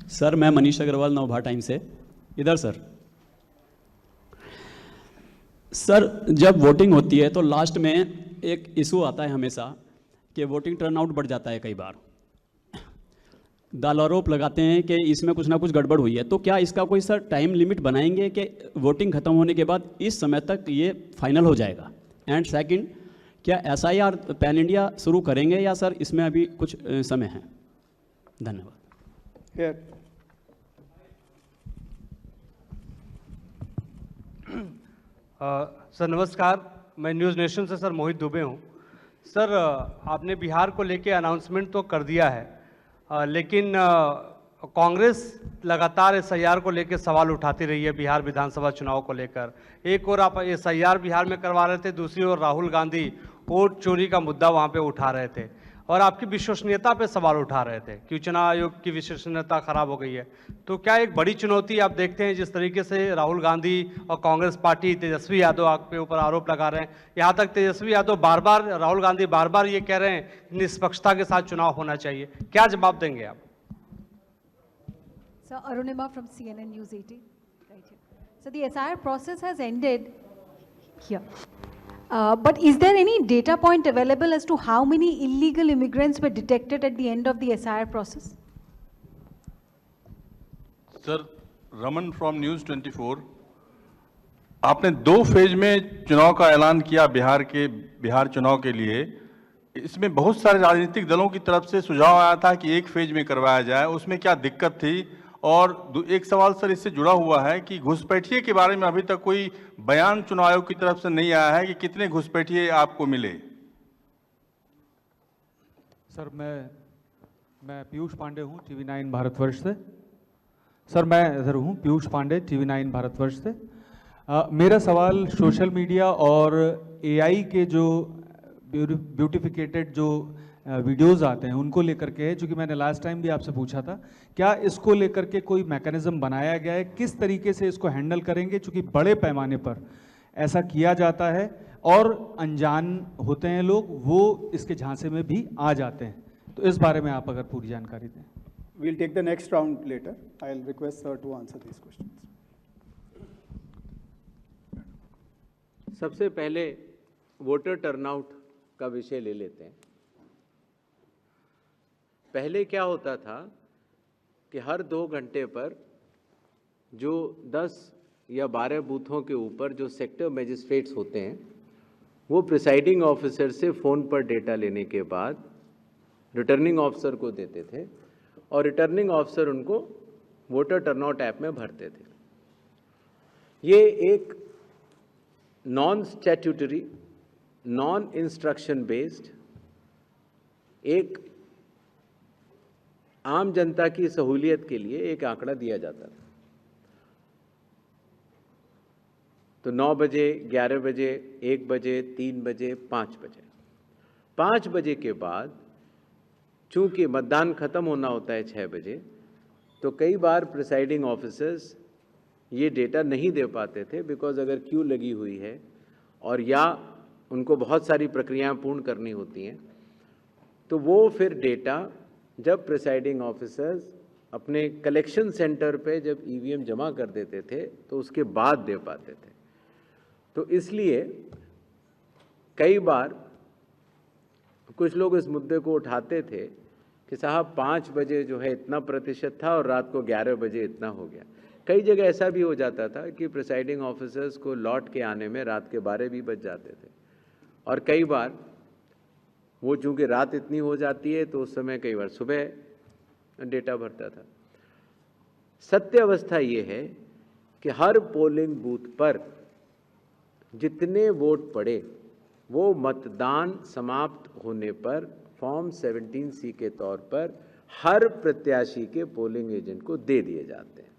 Sir, मैं मनीष अग्रवाल नवभा टाइम से। इधर सर, जब वोटिंग होती है तो लास्ट में एक इशू आता है हमेशा कि वोटिंग टर्नआउट बढ़ जाता है। कई बार दालारोप लगाते हैं कि इसमें कुछ ना कुछ गड़बड़ हुई है। तो क्या इसका कोई सर टाइम लिमिट बनाएंगे कि वोटिंग खत्म होने के बाद इस समय तक ये फाइनल हो जाएगा? एंड सेकंड, क्या SIR पैन इंडिया शुरू करेंगे या सर इसमें अभी कुछ समय है? धन्यवाद। सर नमस्कार, मैं न्यूज़ नेशन से सर मोहित दुबे हूँ। सर, आपने बिहार को लेके अनाउंसमेंट तो कर दिया है, लेकिन कांग्रेस लगातार SIR को लेकर सवाल उठाती रही है बिहार विधानसभा चुनाव को लेकर। एक और आप SIR बिहार में करवा रहे थे, दूसरी ओर राहुल गांधी वोट चोरी का मुद्दा वहाँ पे उठा रहे थे और आपकी विश्वसनीयता पे सवाल उठा रहे थे कि चुनाव आयोग की विश्वसनीयता खराब हो गई है। तो क्या एक बड़ी चुनौती आप देखते हैं जिस तरीके से राहुल गांधी और कांग्रेस पार्टी तेजस्वी यादव आपके ऊपर आरोप लगा रहे हैं? यहाँ तक तेजस्वी यादव बार-बार, राहुल गांधी बार-बार ये कह रहे हैं निष्पक्षता के साथ चुनाव होना चाहिए। क्या जवाब देंगे आप? Sir, Arunima from CNN News 18. Right here. So the SIR process has ended here. But is there any data point available as to how many illegal immigrants were detected at the end of the SIR process? Sir, Raman from News 24. आपने 2 फेज में चुनाव का ऐलान किया बिहार चुनाव के लिए। इसमें बहुत सारे राजनीतिक दलों की तरफ से सुझाव आया था कि 1 फेज में करवाया जाए। उसमें क्या दिक्कत थी और एक सवाल सर इससे जुड़ा हुआ है कि घुसपैठिए के बारे में अभी तक कोई बयान चुनाव आयोग की तरफ से नहीं आया है कि कितने घुसपैठिए आपको मिले। सर मैं पीयूष पांडे हूँ TV9 भारतवर्ष से। सर मैं इधर हूँ पीयूष पांडे TV9 भारतवर्ष से। मेरा सवाल सोशल मीडिया और AI के जो ब्यूटिफिकेटेड जो वीडियोस आते हैं उनको लेकर के है, चूँकि मैंने लास्ट टाइम भी आपसे पूछा था, क्या इसको लेकर के कोई मैकेनिज्म बनाया गया है, किस तरीके से इसको हैंडल करेंगे, चूँकि बड़े पैमाने पर ऐसा किया जाता है और अनजान होते हैं लोग, वो इसके झांसे में भी आ जाते हैं, तो इस बारे में आप अगर पूरी जानकारी दें। We'll take the next round later. I'll request sir to answer these questions. सबसे पहले वोटर टर्नआउट का विषय ले लेते हैं। पहले क्या होता था कि हर 2 घंटे पर जो 10 या 12 बूथों के ऊपर जो सेक्टर मजिस्ट्रेट्स होते हैं वो प्रिसाइडिंग ऑफिसर से फ़ोन पर डेटा लेने के बाद रिटर्निंग ऑफिसर को देते थे और रिटर्निंग ऑफिसर उनको वोटर टर्नआउट ऐप में भरते थे। ये एक non statutory, non instruction based, एक आम जनता की सहूलियत के लिए एक आंकड़ा दिया जाता था। तो 9 बजे, 11 बजे, 1 बजे, 3 बजे, 5 बजे। 5 बजे के बाद चूंकि मतदान खत्म होना होता है 6 बजे, तो कई बार प्रिसाइडिंग ऑफिसर्स ये डेटा नहीं दे पाते थे, बिकॉज अगर क्यू लगी हुई है और या उनको बहुत सारी प्रक्रियाएं पूर्ण करनी होती हैं, तो वो फिर डेटा जब प्रिसाइडिंग ऑफिसर्स अपने कलेक्शन सेंटर पे जब ईवीएम जमा कर देते थे तो उसके बाद दे पाते थे। तो इसलिए कई बार कुछ लोग इस मुद्दे को उठाते थे कि साहब 5 बजे जो है इतना प्रतिशत था और रात को 11 बजे इतना हो गया। कई जगह ऐसा भी हो जाता था कि प्रिसाइडिंग ऑफिसर्स को लौट के आने में रात के 12 भी बज जाते थे, और कई बार वो चूँकि रात इतनी हो जाती है तो उस समय कई बार सुबह डेटा भरता था। सत्य अवस्था ये है कि हर पोलिंग बूथ पर जितने वोट पड़े वो मतदान समाप्त होने पर फॉर्म 17C के तौर पर हर प्रत्याशी के पोलिंग एजेंट को दे दिए जाते हैं।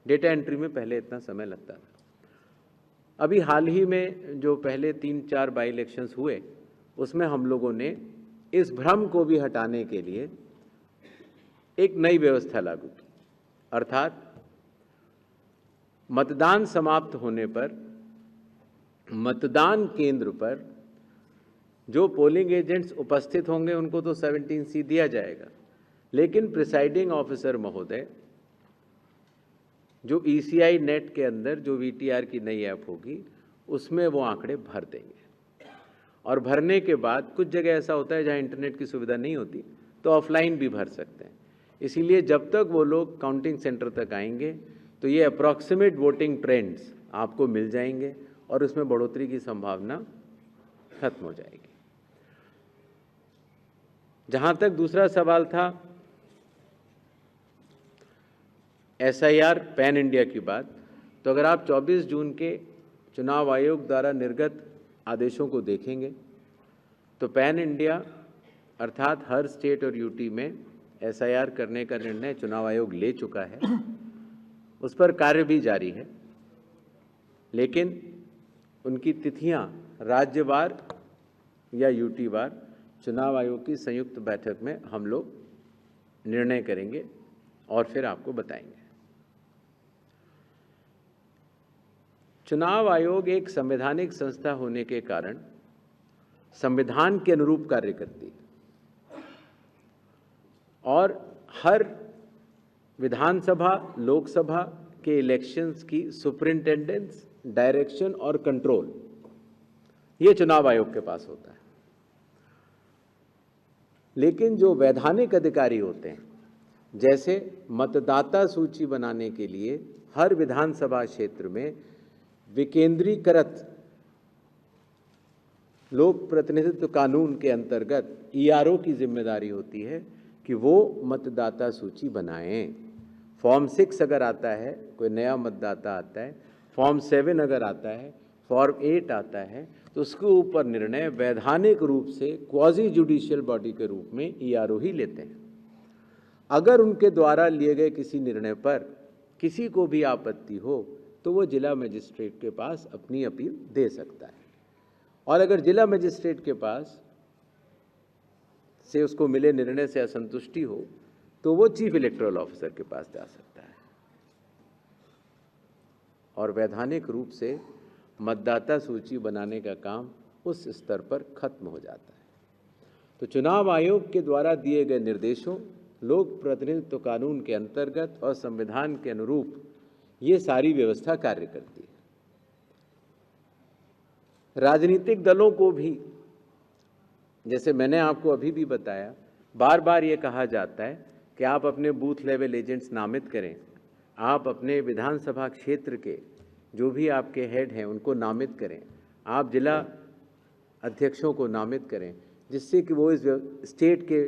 डेटा एंट्री में पहले इतना समय लगता था। अभी हाल ही में जो पहले 3-4 बाई इलेक्शंस हुए उसमें हम लोगों ने इस भ्रम को भी हटाने के लिए एक नई व्यवस्था लागू की, अर्थात मतदान समाप्त होने पर मतदान केंद्र पर जो पोलिंग एजेंट्स उपस्थित होंगे उनको तो 17C दिया जाएगा, लेकिन प्रिसाइडिंग ऑफिसर महोदय जो ECI नेट के अंदर जो VTR की नई ऐप होगी उसमें वो आंकड़े भर देंगे, और भरने के बाद कुछ जगह ऐसा होता है जहां इंटरनेट की सुविधा नहीं होती तो ऑफलाइन भी भर सकते हैं। इसीलिए जब तक वो लोग काउंटिंग सेंटर तक आएंगे तो ये अप्रॉक्सीमेट वोटिंग ट्रेंड्स आपको मिल जाएंगे और उसमें बढ़ोतरी की संभावना खत्म हो जाएगी। जहां तक दूसरा सवाल था SIR पैन इंडिया की बात, तो अगर आप 24 जून के चुनाव आयोग द्वारा निर्गत आदेशों को देखेंगे तो पैन इंडिया अर्थात हर स्टेट और यूटी में SIR करने का निर्णय चुनाव आयोग ले चुका है। उस पर कार्य भी जारी है, लेकिन उनकी तिथियां राज्यवार या यूटी वार चुनाव आयोग की संयुक्त बैठक में हम लोग निर्णय करेंगे और फिर आपको बताएंगे। चुनाव आयोग एक संवैधानिक संस्था होने के कारण संविधान के अनुरूप कार्य करती है और हर विधानसभा, लोकसभा के इलेक्शंस की सुपरिंटेंडेंस, डायरेक्शन और कंट्रोल ये चुनाव आयोग के पास होता है। लेकिन जो वैधानिक अधिकारी होते हैं, जैसे मतदाता सूची बनाने के लिए हर विधानसभा क्षेत्र में विकेंद्रीकृत लोक प्रतिनिधित्व कानून के अंतर्गत ERO की जिम्मेदारी होती है कि वो मतदाता सूची बनाएं। फॉर्म 6 अगर आता है, कोई नया मतदाता आता है, फॉर्म 7 अगर आता है, फॉर्म 8 आता है, तो उसके ऊपर निर्णय वैधानिक रूप से क्वाजी जुडिशियल बॉडी के रूप में ERO ही लेते हैं। अगर उनके द्वारा लिए गए किसी निर्णय पर किसी को भी आपत्ति हो तो वो जिला मजिस्ट्रेट के पास अपनी अपील दे सकता है, और अगर जिला मजिस्ट्रेट के पास से उसको मिले निर्णय से असंतुष्टि हो तो वो चीफ इलेक्टोरल ऑफिसर के पास जा सकता है, और वैधानिक रूप से मतदाता सूची बनाने का काम उस स्तर पर खत्म हो जाता है। तो चुनाव आयोग के द्वारा दिए गए निर्देशों, लोक प्रतिनिधित्व कानून के अंतर्गत और संविधान के अनुरूप ये सारी व्यवस्था कार्य करती है। राजनीतिक दलों को भी, जैसे मैंने आपको अभी भी बताया, बार बार ये कहा जाता है कि आप अपने बूथ लेवल एजेंट्स नामित करें, आप अपने विधानसभा क्षेत्र के जो भी आपके हेड हैं उनको नामित करें, आप जिला अध्यक्षों को नामित करें, जिससे कि वो इस स्टेट के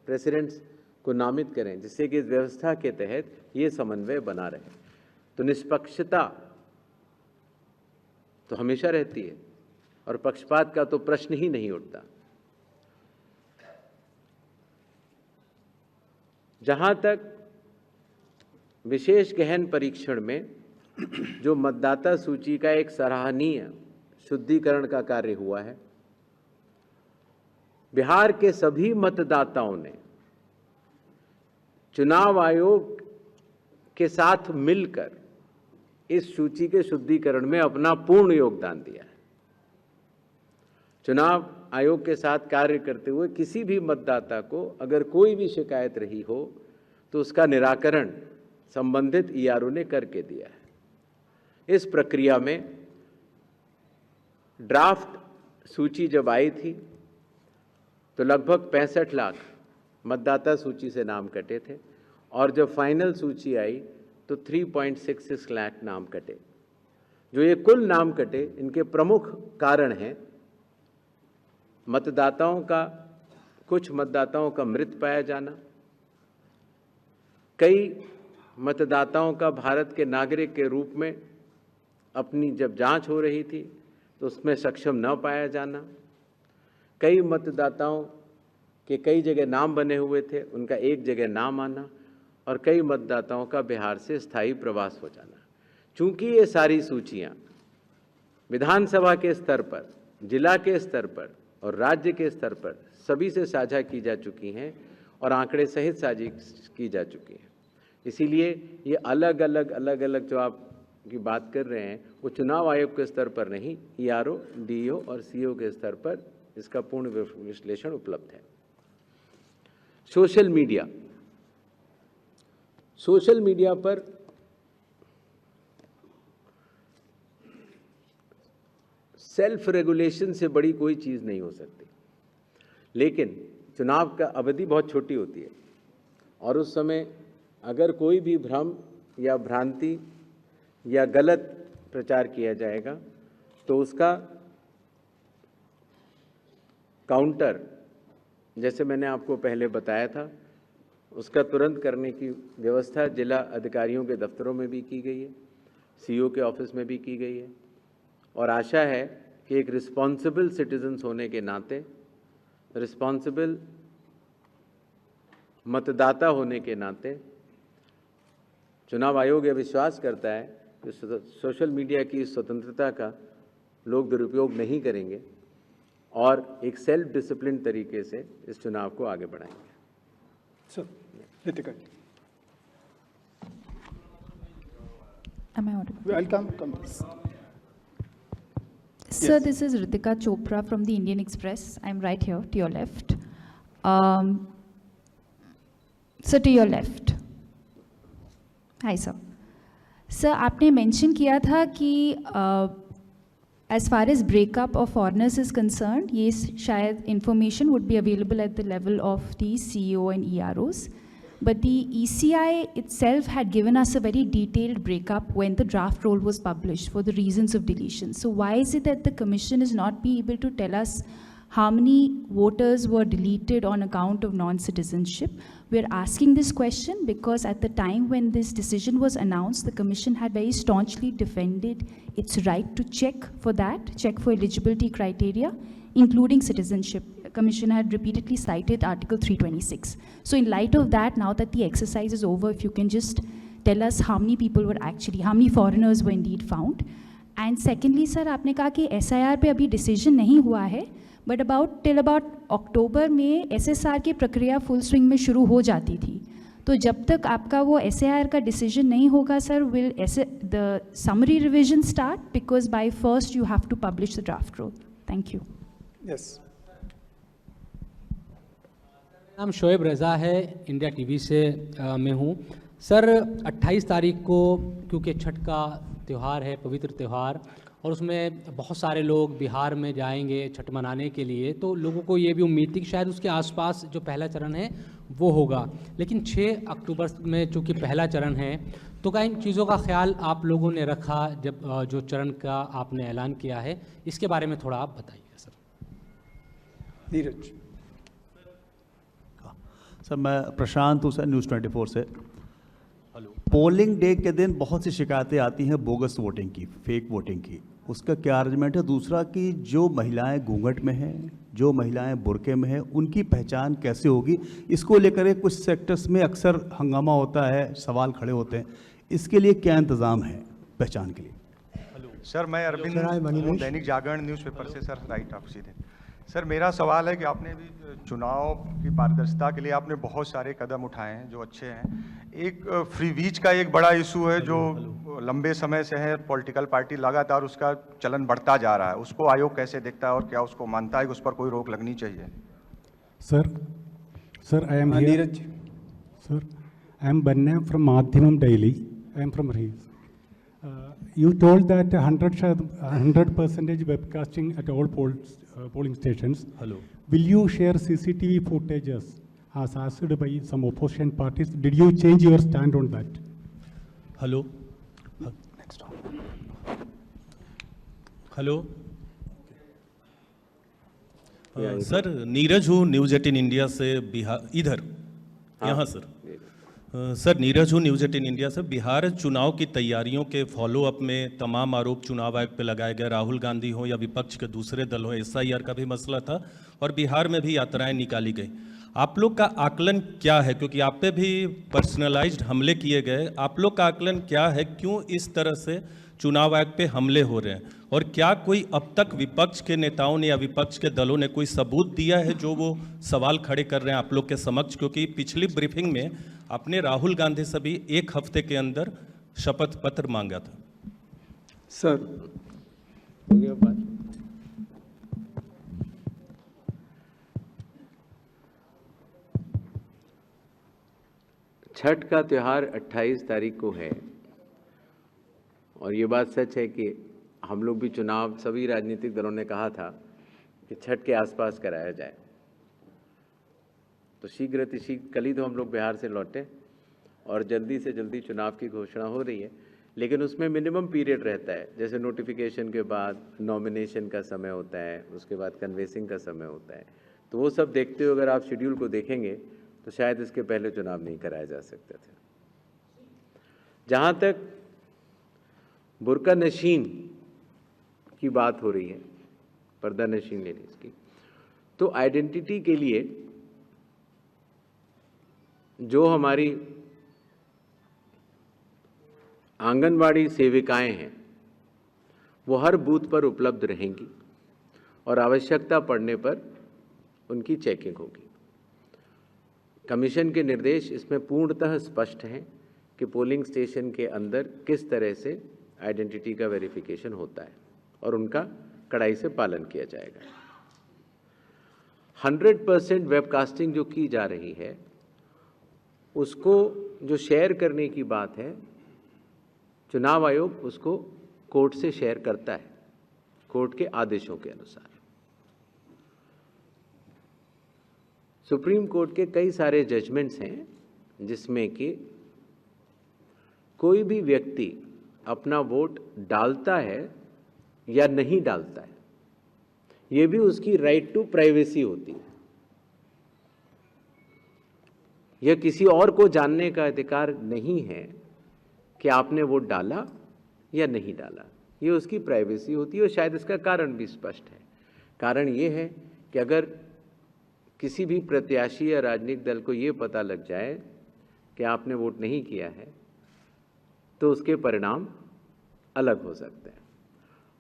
प्रेसिडेंट्स को नामित करें, जिससे कि इस व्यवस्था के तहत ये समन्वय बना रहे। तो निष्पक्षता तो हमेशा रहती है और पक्षपात का तो प्रश्न ही नहीं उठता। जहां तक विशेष गहन परीक्षण में जो मतदाता सूची का एक सराहनीय शुद्धिकरण का कार्य हुआ है, बिहार के सभी मतदाताओं ने चुनाव आयोग के साथ मिलकर इस सूची के शुद्धिकरण में अपना पूर्ण योगदान दिया है। चुनाव आयोग के साथ कार्य करते हुए किसी भी मतदाता को अगर कोई भी शिकायत रही हो तो उसका निराकरण संबंधित ERO ने करके दिया है। इस प्रक्रिया में ड्राफ्ट सूची जब आई थी तो लगभग 65 लाख मतदाता सूची से नाम कटे थे, और जब फाइनल सूची आई तो 3.66 लाख नाम कटे। जो ये कुल नाम कटे, इनके प्रमुख कारण हैं मतदाताओं का, कुछ मतदाताओं का मृत पाया जाना, कई मतदाताओं का भारत के नागरिक के रूप में अपनी जब जांच हो रही थी तो उसमें सक्षम न पाया जाना, कई मतदाताओं के कई जगह नाम बने हुए थे, उनका एक जगह नाम आना, और कई मतदाताओं का बिहार से स्थायी प्रवास हो जाना। चूंकि ये सारी सूचियां विधानसभा के स्तर पर, जिला के स्तर पर और राज्य के स्तर पर सभी से साझा की जा चुकी हैं और आंकड़े सहित साझा की जा चुकी हैं, इसीलिए ये अलग अलग जो आप की बात कर रहे हैं वो चुनाव आयोग के स्तर पर नहीं, ERO, DO और CO के स्तर पर इसका पूर्ण विश्लेषण उपलब्ध है। सोशल मीडिया पर सेल्फ रेगुलेशन से बड़ी कोई चीज़ नहीं हो सकती, लेकिन चुनाव का अवधि बहुत छोटी होती है और उस समय अगर कोई भी भ्रम या भ्रांति या गलत प्रचार किया जाएगा तो उसका काउंटर, जैसे मैंने आपको पहले बताया था, उसका तुरंत करने की व्यवस्था जिला अधिकारियों के दफ्तरों में भी की गई है, CO के ऑफिस में भी की गई है, और आशा है कि एक रिस्पॉन्सिबल सिटीजन्स होने के नाते, रिस्पॉन्सिबल मतदाता होने के नाते चुनाव आयोग यह विश्वास करता है कि सोशल मीडिया की स्वतंत्रता का लोग दुरुपयोग नहीं करेंगे और एक सेल्फ डिसिप्लिन तरीके से इस चुनाव को आगे बढ़ाएंगे। So, Ritika. Am I audible? I'll come. Sir, Yes. this is Ritika Chopra from the Indian Express. I'm right here to your left. Sir, to your left. Hi, sir. Sir, आपने mention किया था कि as far as breakup of foreigners is concerned, ये शायद information would be available at the level of the CEO and EROs. But the ECI itself had given us a very detailed breakup when the draft roll was published for the reasons of deletion. So why is it that the commission is not be able to tell us how many voters were deleted on account of non-citizenship. We're asking this question because at the time when this decision was announced, the Commission had very staunchly defended its right to check for that, check for eligibility criteria, including citizenship. The Commission had repeatedly cited Article 326. So in light of that, now that the exercise is over, if you can just tell us how many people were actually, how many foreigners were indeed found. And secondly, sir, आपने कहा कि SIR पे अभी decision नहीं हुआ है, but till about October में SSR की प्रक्रिया full swing में शुरू हो जाती थी. तो जब तक आपका वो SIR का decision नहीं होगा, sir, will the summary revision start? Because by 1st you have to publish the draft rule. Thank you. Yes. नाम शोएब रज़ा है, इंडिया टीवी से मैं हूँ। सर 28 तारीख को क्योंकि छठ का त्यौहार है, पवित्र त्यौहार, और उसमें बहुत सारे लोग बिहार में जाएंगे छठ मनाने के लिए, तो लोगों को ये भी उम्मीद थी कि शायद उसके आसपास जो पहला चरण है वो होगा। लेकिन 6 अक्टूबर में चूँकि पहला चरण है, तो क्या इन चीज़ों का ख्याल आप लोगों ने रखा जब जो चरण का आपने ऐलान किया है, इसके बारे में थोड़ा आप बताइए सर। नीरज। सर मैं प्रशांत हूँ सर, न्यूज़ 24 से। पोलिंग डे के दिन बहुत सी शिकायतें आती हैं बोगस वोटिंग की, फेक वोटिंग की, उसका क्या अरेंजमेंट है? दूसरा कि जो महिलाएं घूंघट में हैं, जो महिलाएं बुर्के में हैं, उनकी पहचान कैसे होगी? इसको लेकर कुछ सेक्टर्स में अक्सर हंगामा होता है, सवाल खड़े होते हैं, इसके लिए क्या इंतज़ाम है पहचान के लिए? सर मैं अरविंद दैनिक जागरण न्यूज़पेपर से सर, राइट आप सीधे। सर मेरा सवाल है कि आपने भी चुनाव की पारदर्शिता के लिए आपने बहुत सारे कदम उठाए हैं जो अच्छे हैं। एक फ्री वीज का एक बड़ा इशू है जो लंबे समय से है, पॉलिटिकल पार्टी लगातार उसका चलन बढ़ता जा रहा है, उसको आयोग कैसे देखता है और क्या उसको मानता है कि उस पर कोई रोक लगनी चाहिए? Sir I am Neeraj. Sir I am Banne from Madhyamam daily, I am from रीज. You told that 100% webcasting at all polling stations. Hello. Will you share CCTV footages as asked by some opposition parties? Did you change your stand on that? Hello hello sir, Neeraj हूँ, न्यूज़ 18 इंडिया से बिहार, इधर यहाँ सर। सर नीरज हूँ, न्यूज़ 18 इंडिया से। बिहार चुनाव की तैयारियों के फॉलोअप में तमाम आरोप चुनाव आयोग पे लगाए गए, राहुल गांधी हो या विपक्ष के दूसरे दल हो, SIR का भी मसला था और बिहार में भी यात्राएं निकाली गई। आप लोग का आकलन क्या है? क्योंकि आप पे भी पर्सनलाइज्ड हमले किए गए, आप लोग का आकलन क्या है? क्यों इस तरह से चुनाव आयोग पे हमले हो रहे हैं? और क्या कोई अब तक विपक्ष के नेताओं ने या विपक्ष के दलों ने कोई सबूत दिया है जो वो सवाल खड़े कर रहे हैं आप लोग के समक्ष? क्योंकि पिछली ब्रीफिंग में आपने राहुल गांधी से भी 1 हफ्ते के अंदर शपथ पत्र मांगा था। सर हो गया बात। छठ का त्यौहार 28 तारीख को है और ये बात सच है कि हम लोग भी चुनाव, सभी राजनीतिक दलों ने कहा था कि छठ के आसपास कराया जाए। तो शीघ्र कल ही तो हम लोग बिहार से लौटे और जल्दी से जल्दी चुनाव की घोषणा हो रही है, लेकिन उसमें मिनिमम पीरियड रहता है, जैसे नोटिफिकेशन के बाद नॉमिनेशन का समय होता है, उसके बाद कन्वेसिंग का समय होता है। तो वो सब देखते हुए अगर आप शेड्यूल को देखेंगे तो शायद इसके पहले चुनाव नहीं कराए जा सकते थे। जहाँ तक बुर्का नशीन की बात हो रही है, पर्दा नशीन लेडीज की, तो आइडेंटिटी के लिए जो हमारी आंगनवाड़ी सेविकाएं हैं वो हर बूथ पर उपलब्ध रहेंगी और आवश्यकता पड़ने पर उनकी चेकिंग होगी। कमीशन के निर्देश इसमें पूर्णतः स्पष्ट हैं कि पोलिंग स्टेशन के अंदर किस तरह से आइडेंटिटी का वेरिफिकेशन होता है और उनका कड़ाई से पालन किया जाएगा। 100% वेबकास्टिंग जो की जा रही है, उसको जो शेयर करने की बात है, चुनाव आयोग उसको कोर्ट से शेयर करता है, कोर्ट के आदेशों के अनुसार। सुप्रीम कोर्ट के कई सारे जजमेंट्स हैं जिसमें कि कोई भी व्यक्ति अपना वोट डालता है या नहीं डालता है, ये भी उसकी राइट टू प्राइवेसी होती है। यह किसी और को जानने का अधिकार नहीं है कि आपने वोट डाला या नहीं डाला, ये उसकी प्राइवेसी होती है। और शायद इसका कारण भी स्पष्ट है। कारण ये है कि अगर किसी भी प्रत्याशी या राजनीतिक दल को ये पता लग जाए कि आपने वोट नहीं किया है, तो उसके परिणाम अलग हो सकते हैं।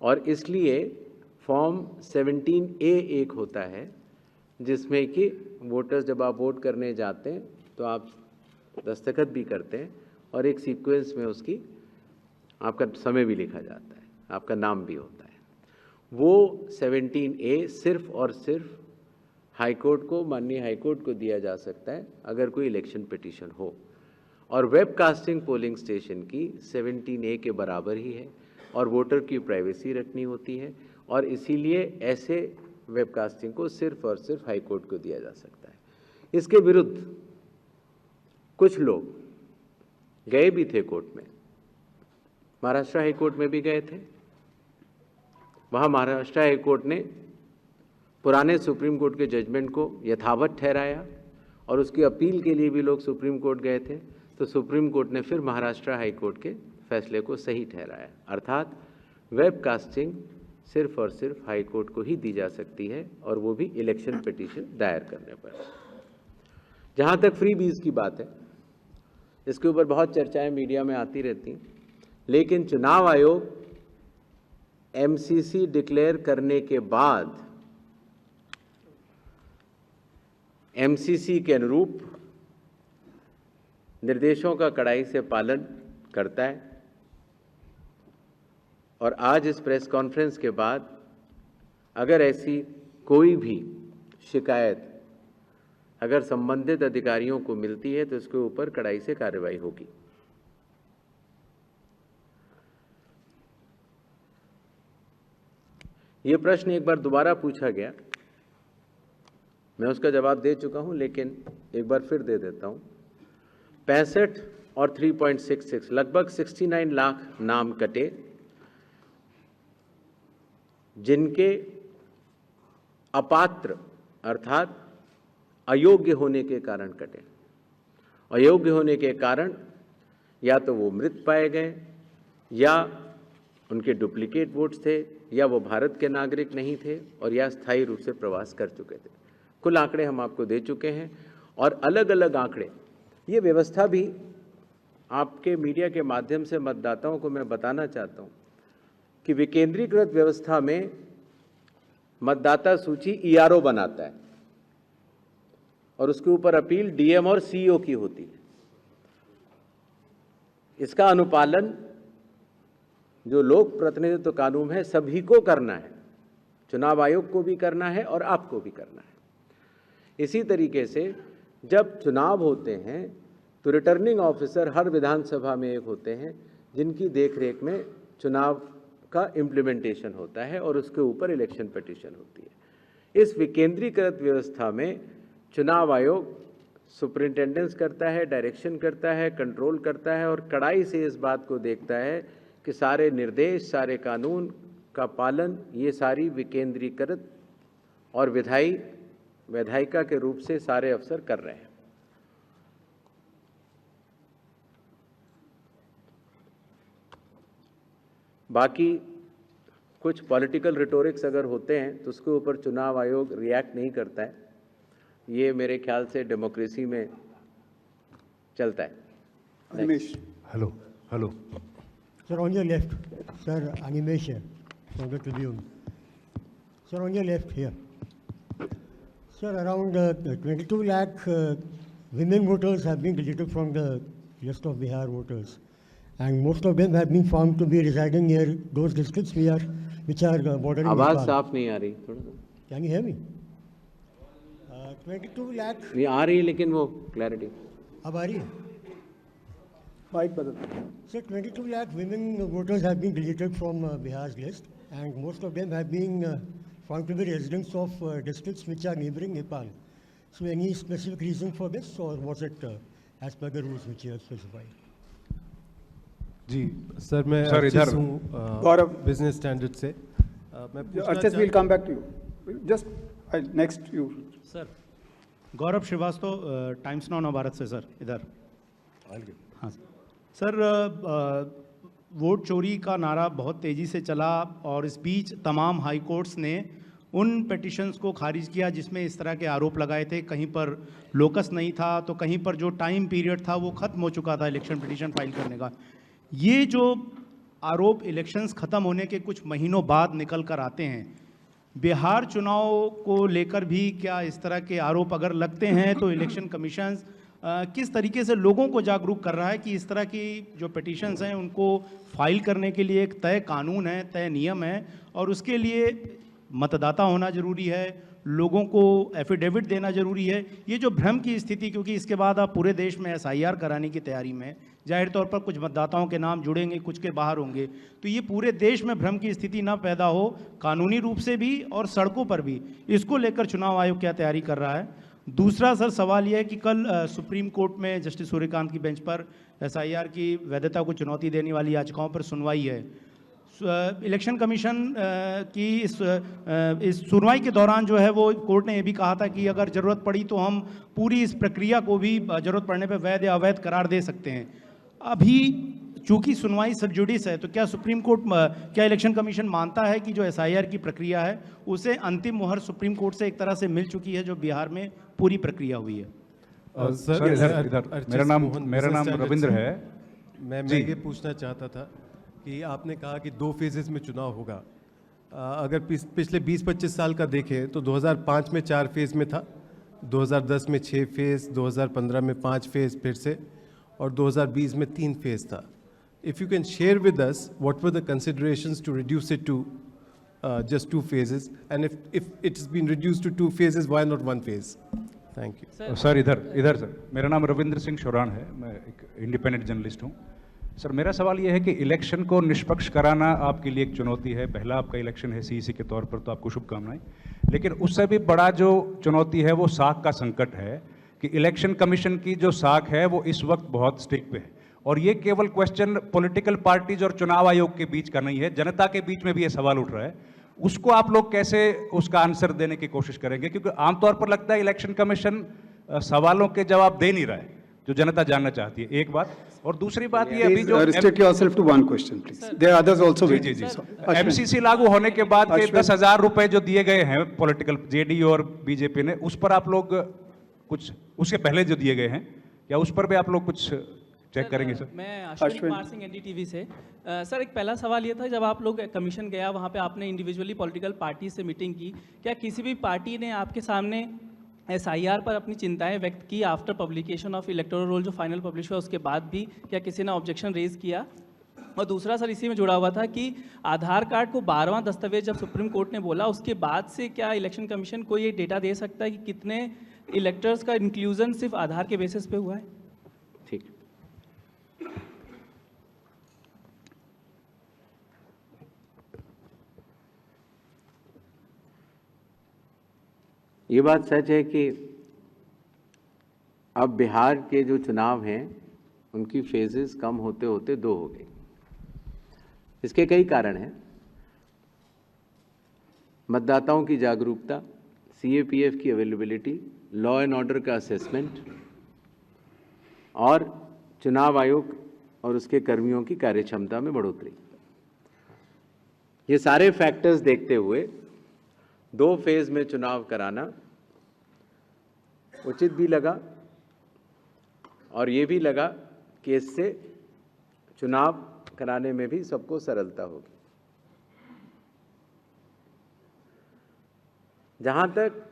और इसलिए फॉर्म 17A एक होता है, जिसमें कि वोटर्स जब आप वोट करने जाते हैं तो आप दस्तखत भी करते हैं और एक सीक्वेंस में उसकी आपका समय भी लिखा जाता है, आपका नाम भी होता है। वो 17A सिर्फ और सिर्फ हाईकोर्ट को, माननीय हाईकोर्ट को दिया जा सकता है अगर कोई इलेक्शन पिटीशन हो। और वेबकास्टिंग पोलिंग स्टेशन की 17A के बराबर ही है और वोटर की प्राइवेसी रखनी होती है, और इसीलिए ऐसे वेबकास्टिंग को सिर्फ और सिर्फ हाईकोर्ट को दिया जा सकता है। इसके विरुद्ध कुछ लोग गए भी थे कोर्ट में, महाराष्ट्र हाई कोर्ट में भी गए थे। वहाँ महाराष्ट्र हाई कोर्ट ने पुराने सुप्रीम कोर्ट के जजमेंट को यथावत ठहराया और उसकी अपील के लिए भी लोग सुप्रीम कोर्ट गए थे। तो सुप्रीम कोर्ट ने फिर महाराष्ट्र हाई कोर्ट के फैसले को सही ठहराया, अर्थात वेबकास्टिंग सिर्फ और सिर्फ हाई कोर्ट को ही दी जा सकती है, और वो भी इलेक्शन पिटीशन दायर करने पर। जहाँ तक फ्री बीज की बात है, इसके ऊपर बहुत चर्चाएं मीडिया में आती रहती हैं, लेकिन चुनाव आयोग एमसीसी डिक्लेयर करने के बाद एमसीसी के अनुरूप निर्देशों का कड़ाई से पालन करता है। और आज इस प्रेस कॉन्फ्रेंस के बाद अगर ऐसी कोई भी शिकायत अगर संबंधित अधिकारियों को मिलती है तो इसके ऊपर कड़ाई से कार्रवाई होगी। ये प्रश्न एक बार दोबारा पूछा गया, मैं उसका जवाब दे चुका हूं, लेकिन एक बार फिर दे देता हूं। 65 और 3.66 लगभग 69 लाख नाम कटे, जिनके अपात्र अर्थात अयोग्य होने के कारण कटे। अयोग्य होने के कारण या तो वो मृत पाए गए, या उनके डुप्लीकेट वोट्स थे, या वो भारत के नागरिक नहीं थे, और या स्थायी रूप से प्रवास कर चुके थे। कुल आंकड़े हम आपको दे चुके हैं, और अलग अलग आंकड़े, ये व्यवस्था भी आपके मीडिया के माध्यम से मतदाताओं को मैं बताना चाहता हूँ कि विकेंद्रीकृत व्यवस्था में मतदाता सूची ईआरओ बनाता है और उसके ऊपर अपील डीएम और सीईओ की होती है। इसका अनुपालन जो लोक प्रतिनिधित्व कानून है सभी को करना है, चुनाव आयोग को भी करना है और आपको भी करना है। इसी तरीके से जब चुनाव होते हैं तो रिटर्निंग ऑफिसर हर विधानसभा में एक होते हैं, जिनकी देखरेख में चुनाव का इम्प्लीमेंटेशन होता है और उसके ऊपर इलेक्शन पिटीशन होती है। इस विकेंद्रीकृत व्यवस्था में चुनाव आयोग सुपरिंटेंडेंस करता है, डायरेक्शन करता है, कंट्रोल करता है और कड़ाई से इस बात को देखता है कि सारे निर्देश, सारे कानून का पालन ये सारी विकेंद्रीकृत और विधायिका के रूप से सारे अफसर कर रहे हैं। बाकी कुछ पॉलिटिकल रिटोरिक्स अगर होते हैं तो उसके ऊपर चुनाव आयोग रिएक्ट नहीं करता है। ये मेरे ख्याल से डेमोक्रेसी में चलता है। Animesh. Hello. Sir, on your left, sir, Animesh here from the Tribune. Sir, on your left here. Sir, around 22 lakh women voters have been deleted from the list of Bihar voters. And most of them have been found to be residing near those districts which are bordering आवाज Nepal. साफ नहीं आ रही, थोड़ा सा Can you hear me? 22 lakh. नहीं आ रही, लेकिन वो क्लैरिटी अब आ रही है? माइक बदल। Sir, 22 lakh women voters have been deleted from Bihar's list, and most of them have been found to be residents of districts which are neighboring Nepal. So, any specific reason for this, or was it as per the rules which you have specified? जी सर, मैं सर, इधर हूँ गौरव बिजनेस स्टैंडर्ड से। मैं Archas will come back to you. just next you. Sir Gaurav Shrivastava Times Now Navbharat से सर इधर। हाँ सर, वोट चोरी का नारा बहुत तेज़ी से चला और इस बीच तमाम हाई कोर्ट्स ने उन पिटिशंस को खारिज किया जिसमें इस तरह के आरोप लगाए थे। कहीं पर लोकस नहीं था तो कहीं पर जो टाइम पीरियड था वो ख़त्म हो चुका था इलेक्शन पिटिशन फाइल करने का। ये जो आरोप इलेक्शंस ख़त्म होने के कुछ महीनों बाद निकल कर आते हैं, बिहार चुनाव को लेकर भी क्या इस तरह के आरोप अगर लगते हैं तो इलेक्शन कमीशन किस तरीके से लोगों को जागरूक कर रहा है कि इस तरह की जो पिटिशंस हैं उनको फाइल करने के लिए एक तय कानून है, तय नियम है और उसके लिए मतदाता होना ज़रूरी है, लोगों को एफिडेविट देना ज़रूरी है। ये जो भ्रम की स्थिति, क्योंकि इसके बाद आप पूरे देश में SIR कराने की तैयारी में, जाहिर तौर पर कुछ मतदाताओं के नाम जुड़ेंगे, कुछ के बाहर होंगे, तो ये पूरे देश में भ्रम की स्थिति ना पैदा हो, कानूनी रूप से भी और सड़कों पर भी, इसको लेकर चुनाव आयोग क्या तैयारी कर रहा है। दूसरा सर सवाल यह है कि कल सुप्रीम कोर्ट में जस्टिस सूर्यकांत की बेंच पर SIR की वैधता को चुनौती देने वाली याचिकाओं पर सुनवाई है। इलेक्शन कमीशन की इस सुनवाई के दौरान जो है वो कोर्ट ने ये भी कहा था कि अगर ज़रूरत पड़ी तो हम पूरी इस प्रक्रिया को भी ज़रूरत पड़ने पर वैध या अवैध करार दे सकते हैं। अभी चूंकि सुनवाई सब जुडिस है, तो क्या सुप्रीम कोर्ट, क्या इलेक्शन कमीशन मानता है कि जो SIR की प्रक्रिया है उसे अंतिम मुहर सुप्रीम कोर्ट से एक तरह से मिल चुकी है जो बिहार में पूरी प्रक्रिया हुई है? सर इधर मेरा नाम रविंद्र है। मैं ये पूछना चाहता था कि आपने कहा कि 2 फेजेस में चुनाव होगा। अगर पिछले 20-25 साल का देखें तो 2005 में 4 फेज में था, 2010 में 6 फेज, 2015 में 5 फेज फिर से, और 2020 में 3 फेज था। If you can share with us what were the considerations to reduce it to just 2 phases, and if it's been reduced to 2 phases, why not 1 phase? Thank you. Sir इधर सर, मेरा नाम रविंद्र सिंह शोरान है, मैं एक इंडिपेंडेंट जर्नलिस्ट हूँ। सर मेरा सवाल ये है कि इलेक्शन को निष्पक्ष कराना आपके लिए एक चुनौती है। पहला आपका इलेक्शन है CEC के तौर पर, तो आपको शुभकामनाएं। लेकिन उससे भी बड़ा जो चुनौती है वो साख का संकट है कि इलेक्शन कमीशन की जो साख है वो इस वक्त बहुत स्टिक पे है, और ये केवल क्वेश्चन पॉलिटिकल पार्टीज और चुनाव आयोग के बीच का नहीं है, जनता के बीच में भी ये सवाल उठ रहा है। उसको आप लोग कैसे उसका आंसर देने की कोशिश करेंगे? क्योंकि आमतौर पर लगता है इलेक्शन कमीशन सवालों के जवाब दे नहीं रहा है जो जनता जानना चाहती है, एक बात। और दूसरी बात ये अभी जो restrict yourself to one question please. There are others also waiting. Ji MCC लागू होने के बाद के 10,000 रुपए जो दिए गए हैं पॉलिटिकल JD और BJP ने, उस पर आप लोग कुछ, उसके पहले जो दिए गए हैं, क्या उस पर भी आप लोग कुछ चेक करेंगे सर? मैं अश्विन कुमार सिंह NDTV से। सर एक पहला सवाल ये था, जब आप लोग कमीशन गया वहाँ पे आपने इंडिविजुअली पॉलिटिकल पार्टी से मीटिंग की, क्या किसी भी पार्टी ने आपके सामने SIR पर अपनी चिंताएं व्यक्त की after publication of electoral roll जो फाइनल पब्लिश हुआ उसके बाद भी? क्या किसी ने ऑब्जेक्शन रेज किया? और दूसरा सर इसी में जुड़ा हुआ था कि आधार कार्ड को 12वां दस्तावेज जब सुप्रीम कोर्ट ने बोला उसके बाद से क्या इलेक्शन कमीशन को ये डेटा दे सकता है कि कितने इलेक्टर्स का इंक्लूजन सिर्फ आधार के बेसिस पे हुआ है? ठीक। ये बात सच है कि अब बिहार के जो चुनाव हैं उनकी फेजेस कम होते होते 2 हो गई। इसके कई कारण हैं। मतदाताओं की जागरूकता, CAPF की अवेलेबिलिटी, लॉ एंड ऑर्डर का असेसमेंट और चुनाव आयोग और उसके कर्मियों की कार्यक्षमता में बढ़ोतरी। ये सारे फैक्टर्स देखते हुए 2 फेज में चुनाव कराना उचित भी लगा और ये भी लगा कि इससे चुनाव कराने में भी सबको सरलता होगी। जहां तक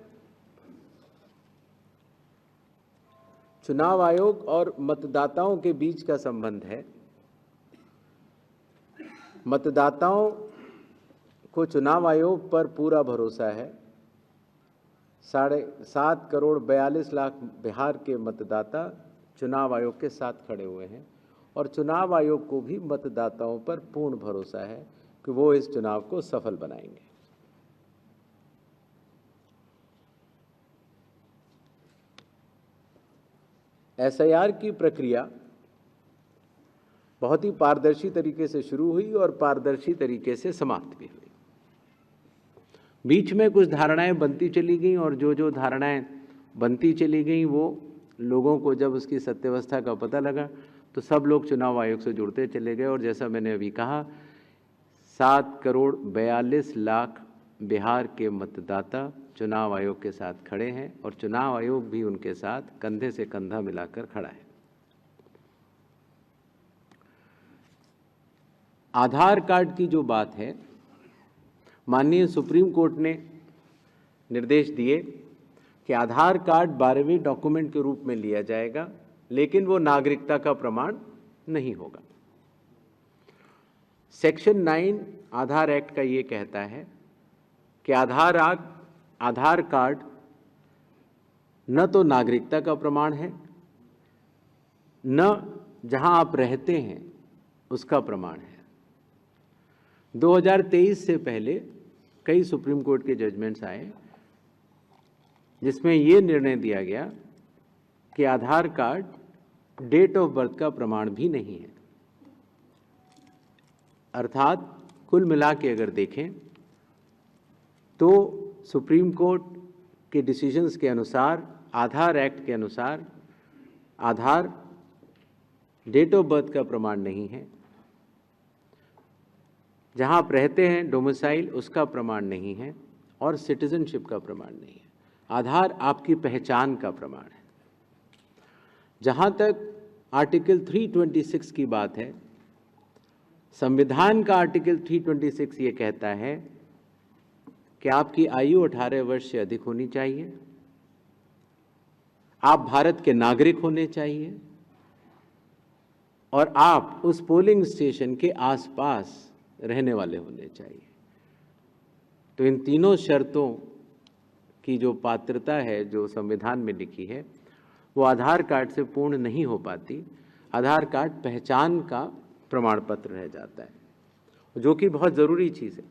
चुनाव आयोग और मतदाताओं के बीच का संबंध है, मतदाताओं को चुनाव आयोग पर पूरा भरोसा है। 7.5 करोड़ 42 लाख बिहार के मतदाता चुनाव आयोग के साथ खड़े हुए हैं और चुनाव आयोग को भी मतदाताओं पर पूर्ण भरोसा है कि वो इस चुनाव को सफल बनाएंगे। SIR की प्रक्रिया बहुत ही पारदर्शी तरीके से शुरू हुई और पारदर्शी तरीके से समाप्त भी हुई। बीच में कुछ धारणाएं बनती चली गई और जो धारणाएं बनती चली गई वो लोगों को जब उसकी सत्यावस्था का पता लगा तो सब लोग चुनाव आयोग से जुड़ते चले गए। और जैसा मैंने अभी कहा, 7,42,00,000 बिहार के मतदाता चुनाव आयोग के साथ खड़े हैं और चुनाव आयोग भी उनके साथ कंधे से कंधा मिलाकर खड़ा है। आधार कार्ड की जो बात है, माननीय सुप्रीम कोर्ट ने निर्देश दिए कि आधार कार्ड 12वें डॉक्यूमेंट के रूप में लिया जाएगा, लेकिन वो नागरिकता का प्रमाण नहीं होगा। सेक्शन 9 आधार एक्ट का ये कहता है कि आधार कार्ड न तो नागरिकता का प्रमाण है, न जहां आप रहते हैं उसका प्रमाण है। 2023 से पहले कई सुप्रीम कोर्ट के जजमेंट्स आए जिसमें ये निर्णय दिया गया कि आधार कार्ड डेट ऑफ बर्थ का प्रमाण भी नहीं है। अर्थात कुल मिला के अगर देखें तो सुप्रीम कोर्ट के डिसीजंस के अनुसार, आधार एक्ट के अनुसार, आधार डेट ऑफ बर्थ का प्रमाण नहीं है, जहां आप रहते हैं डोमिसाइल उसका प्रमाण नहीं है और सिटीजनशिप का प्रमाण नहीं है। आधार आपकी पहचान का प्रमाण है। जहां तक आर्टिकल 326 की बात है, संविधान का आर्टिकल 326 ये कहता है कि आपकी आयु 18 वर्ष से अधिक होनी चाहिए, आप भारत के नागरिक होने चाहिए और आप उस पोलिंग स्टेशन के आसपास रहने वाले होने चाहिए। तो इन तीनों शर्तों की जो पात्रता है जो संविधान में लिखी है वो आधार कार्ड से पूर्ण नहीं हो पाती। आधार कार्ड पहचान का प्रमाण पत्र रह जाता है, जो कि बहुत ज़रूरी चीज़ है।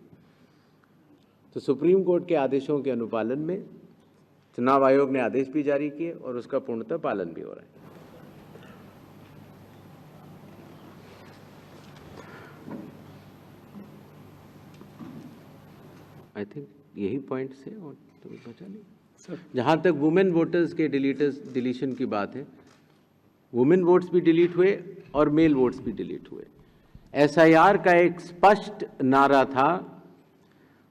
तो सुप्रीम कोर्ट के आदेशों के अनुपालन में चुनाव आयोग ने आदेश भी जारी किए और उसका पूर्णतः पालन भी हो रहा है। आई थिंक यही पॉइंट्स है और तो बचा नहीं। जहाँ तक वुमेन वोटर्स के डिलीशन की बात है, वुमेन वोट्स भी डिलीट हुए और मेल वोट्स भी डिलीट हुए। एसआईआर का एक स्पष्ट नारा था,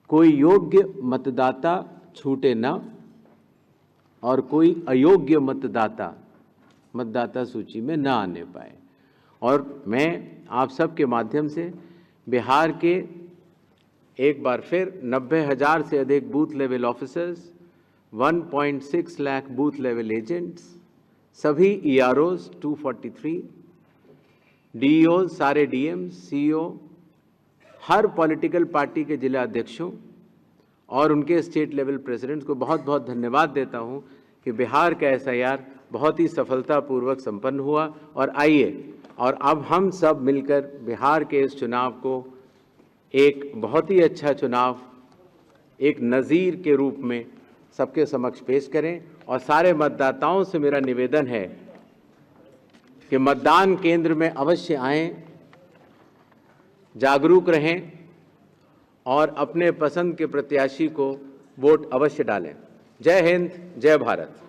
कोई योग्य मतदाता छूटे न और कोई अयोग्य मतदाता सूची में न आने पाए। और मैं आप सबके माध्यम से बिहार के एक बार फिर 90,000 से अधिक booth level officers, 1.6 lakh booth level agents, सभी EROs 243, DEOs, सारे DMs, CEO, हर पॉलिटिकल पार्टी के जिला अध्यक्षों और उनके स्टेट लेवल प्रेसिडेंट्स को बहुत बहुत धन्यवाद देता हूं कि बिहार का SIR बहुत ही सफलतापूर्वक संपन्न हुआ। और आइए और अब हम सब मिलकर बिहार के इस चुनाव को एक बहुत ही अच्छा चुनाव, एक नज़ीर के रूप में सबके समक्ष पेश करें। और सारे मतदाताओं से मेरा निवेदन है कि मतदान केंद्र में अवश्य आएं, जागरूक रहें और अपने पसंद के प्रत्याशी को वोट अवश्य डालें। जय हिंद, जय भारत।